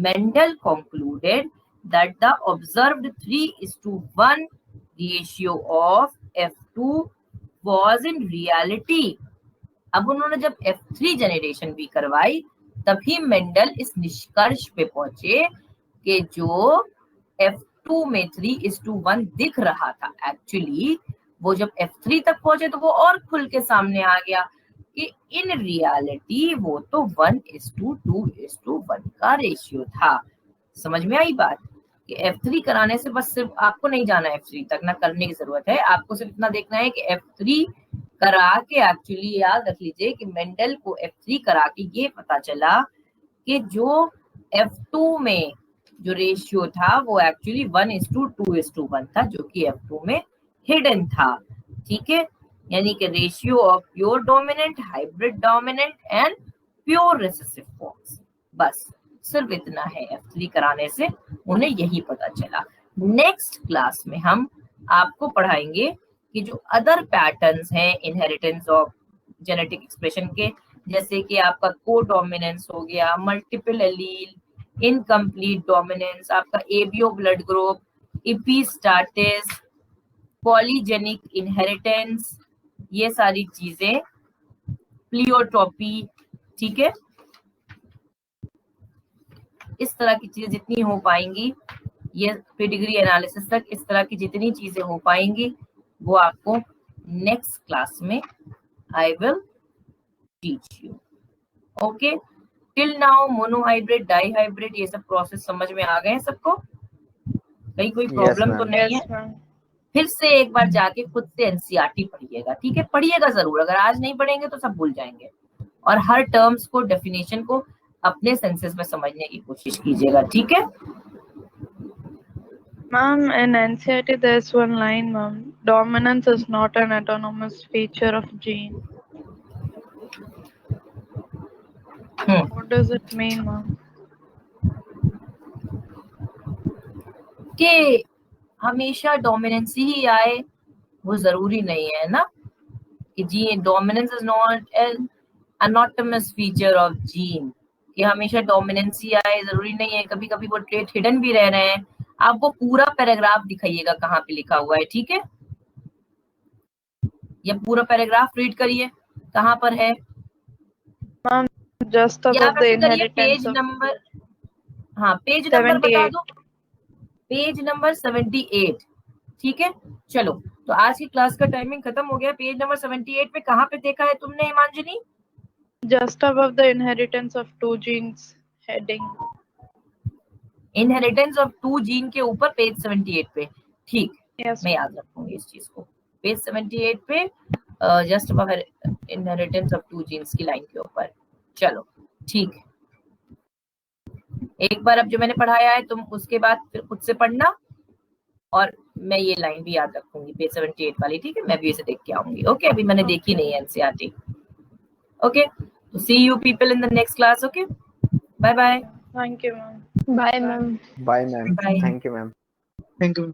Mendel concluded that the observed 3:1 ratio of F2 was in reality. अब उन्होंने जब F3 जनरेशन भी करवाई तभी मेंडल इस निष्कर्ष पे पहुंचे कि जो F2 में 3:1 दिख रहा था, एक्चुअली वो जब F3 तक पहुंचे तो वो और खुल के सामने आ गया कि इन रियलिटी वो तो 1:2:1 का रेशियो था। समझ में आई बात कि F3 कराने से बस सिर्फ आपको नहीं जाना F3 तक, ना करने की जरूरत है, आपको सिर्फ इतना देखना है कि F3 करा के, एक्चुअली याद रख लीजिए कि मेंडल को F3 करा के ये पता चला कि जो F2 में जो रेशियो था वो एक्चुअली 1:2:1 था, जो कि F2 में हिडन था। ठीक है, यानी कि ratio of pure dominant, hybrid dominant and pure recessive forms, बस सिर्फ इतना है। F3 कराने से उन्हें यही पता चला। नेक्स्ट क्लास में हम आपको पढ़ाएंगे कि जो अदर पैटर्न्स हैं इनहेरिटेंस ऑफ जेनेटिक एक्सप्रेशन के, जैसे कि आपका को डोमिनेंस हो गया, मल्टीपल एलील, इनकम्प्लीट डोमिनेंस, आपका ABO blood group, epistasis, polygenic inheritance, ये सारी चीजें, प्लियोट्रॉपी, ठीक है, इस तरह की चीजें जितनी हो पाएंगी, ये पेडिग्री एनालिसिस तक इस तरह की जितनी चीजें हो पाएंगी वो आपको नेक्स्ट क्लास में I will teach you. Okay, till now monohybrid, dihybrid, ये सब प्रोसेस समझ में आ गए हैं सबको? कहीं कोई प्रॉब्लम तो नहीं है? Yes, ma'am. फिर से एक बार जाके खुद से एनसीईआरटी पढ़िएगा, ठीक है, पढ़िएगा जरूर, अगर आज नहीं पढ़ेंगे तो सब भूल जाएंगे, और हर टर्म्स को, डेफिनेशन को अपने सेंसेस में समझने की कोशिश कीजिएगा, ठीक है? Ma'am, in NCERT there's one line, ma'am. Dominance is not an autonomous feature of gene. What does it mean, ma'am? कि हमेशा डोमिनेंसी ही आए वो जरूरी नहीं है ना, कि gene dominance is not an autonomous feature of gene, कि हमेशा डोमिनेंसी आए जरूरी नहीं है, कभी कभी वो ट्रेट हिडन भी रह रहे हैं। आप वो पूरा पैराग्राफ दिखाइएगा कहाँ पे लिखा हुआ है, ठीक है, ये पूरा पैराग्राफ रीड करिए, कहाँ पर है? Ma'am, just above the inheritance page of number, हाँ पेज नंबर बता 78. दो, पेज नंबर 78, ठीक है। चलो, तो आज की क्लास का टाइमिंग खत्म हो गया। पेज नंबर 78 पे कहाँ पे देखा है तुमने हिमांजनी? Just above the inheritance of 2 genes heading. Inheritance of 2 gene के ऊपर पेज 78 पे, ठीक, Yes. मैं याद रखूंगी इस चीज को। पेज 78 पे just above inheritance of 2 genes की लाइन के ऊपर। चलो ठीक है, एक बार अब जो मैंने पढ़ाया है तुम उसके बाद फिर खुद से पढ़ना, और मैं ये लाइन भी याद रखूंगी पेज 78 वाली, ठीक है, मैं भी इसे देख के आऊंगी। ओके, अभी मैंने देखी नहीं है एनसीईआरटी। ओके, तो see you people in the next class. Okay, bye bye. Thank you, ma'am. Bye, ma'am. Bye ma'am, Bye. Thank you ma'am. Thank you.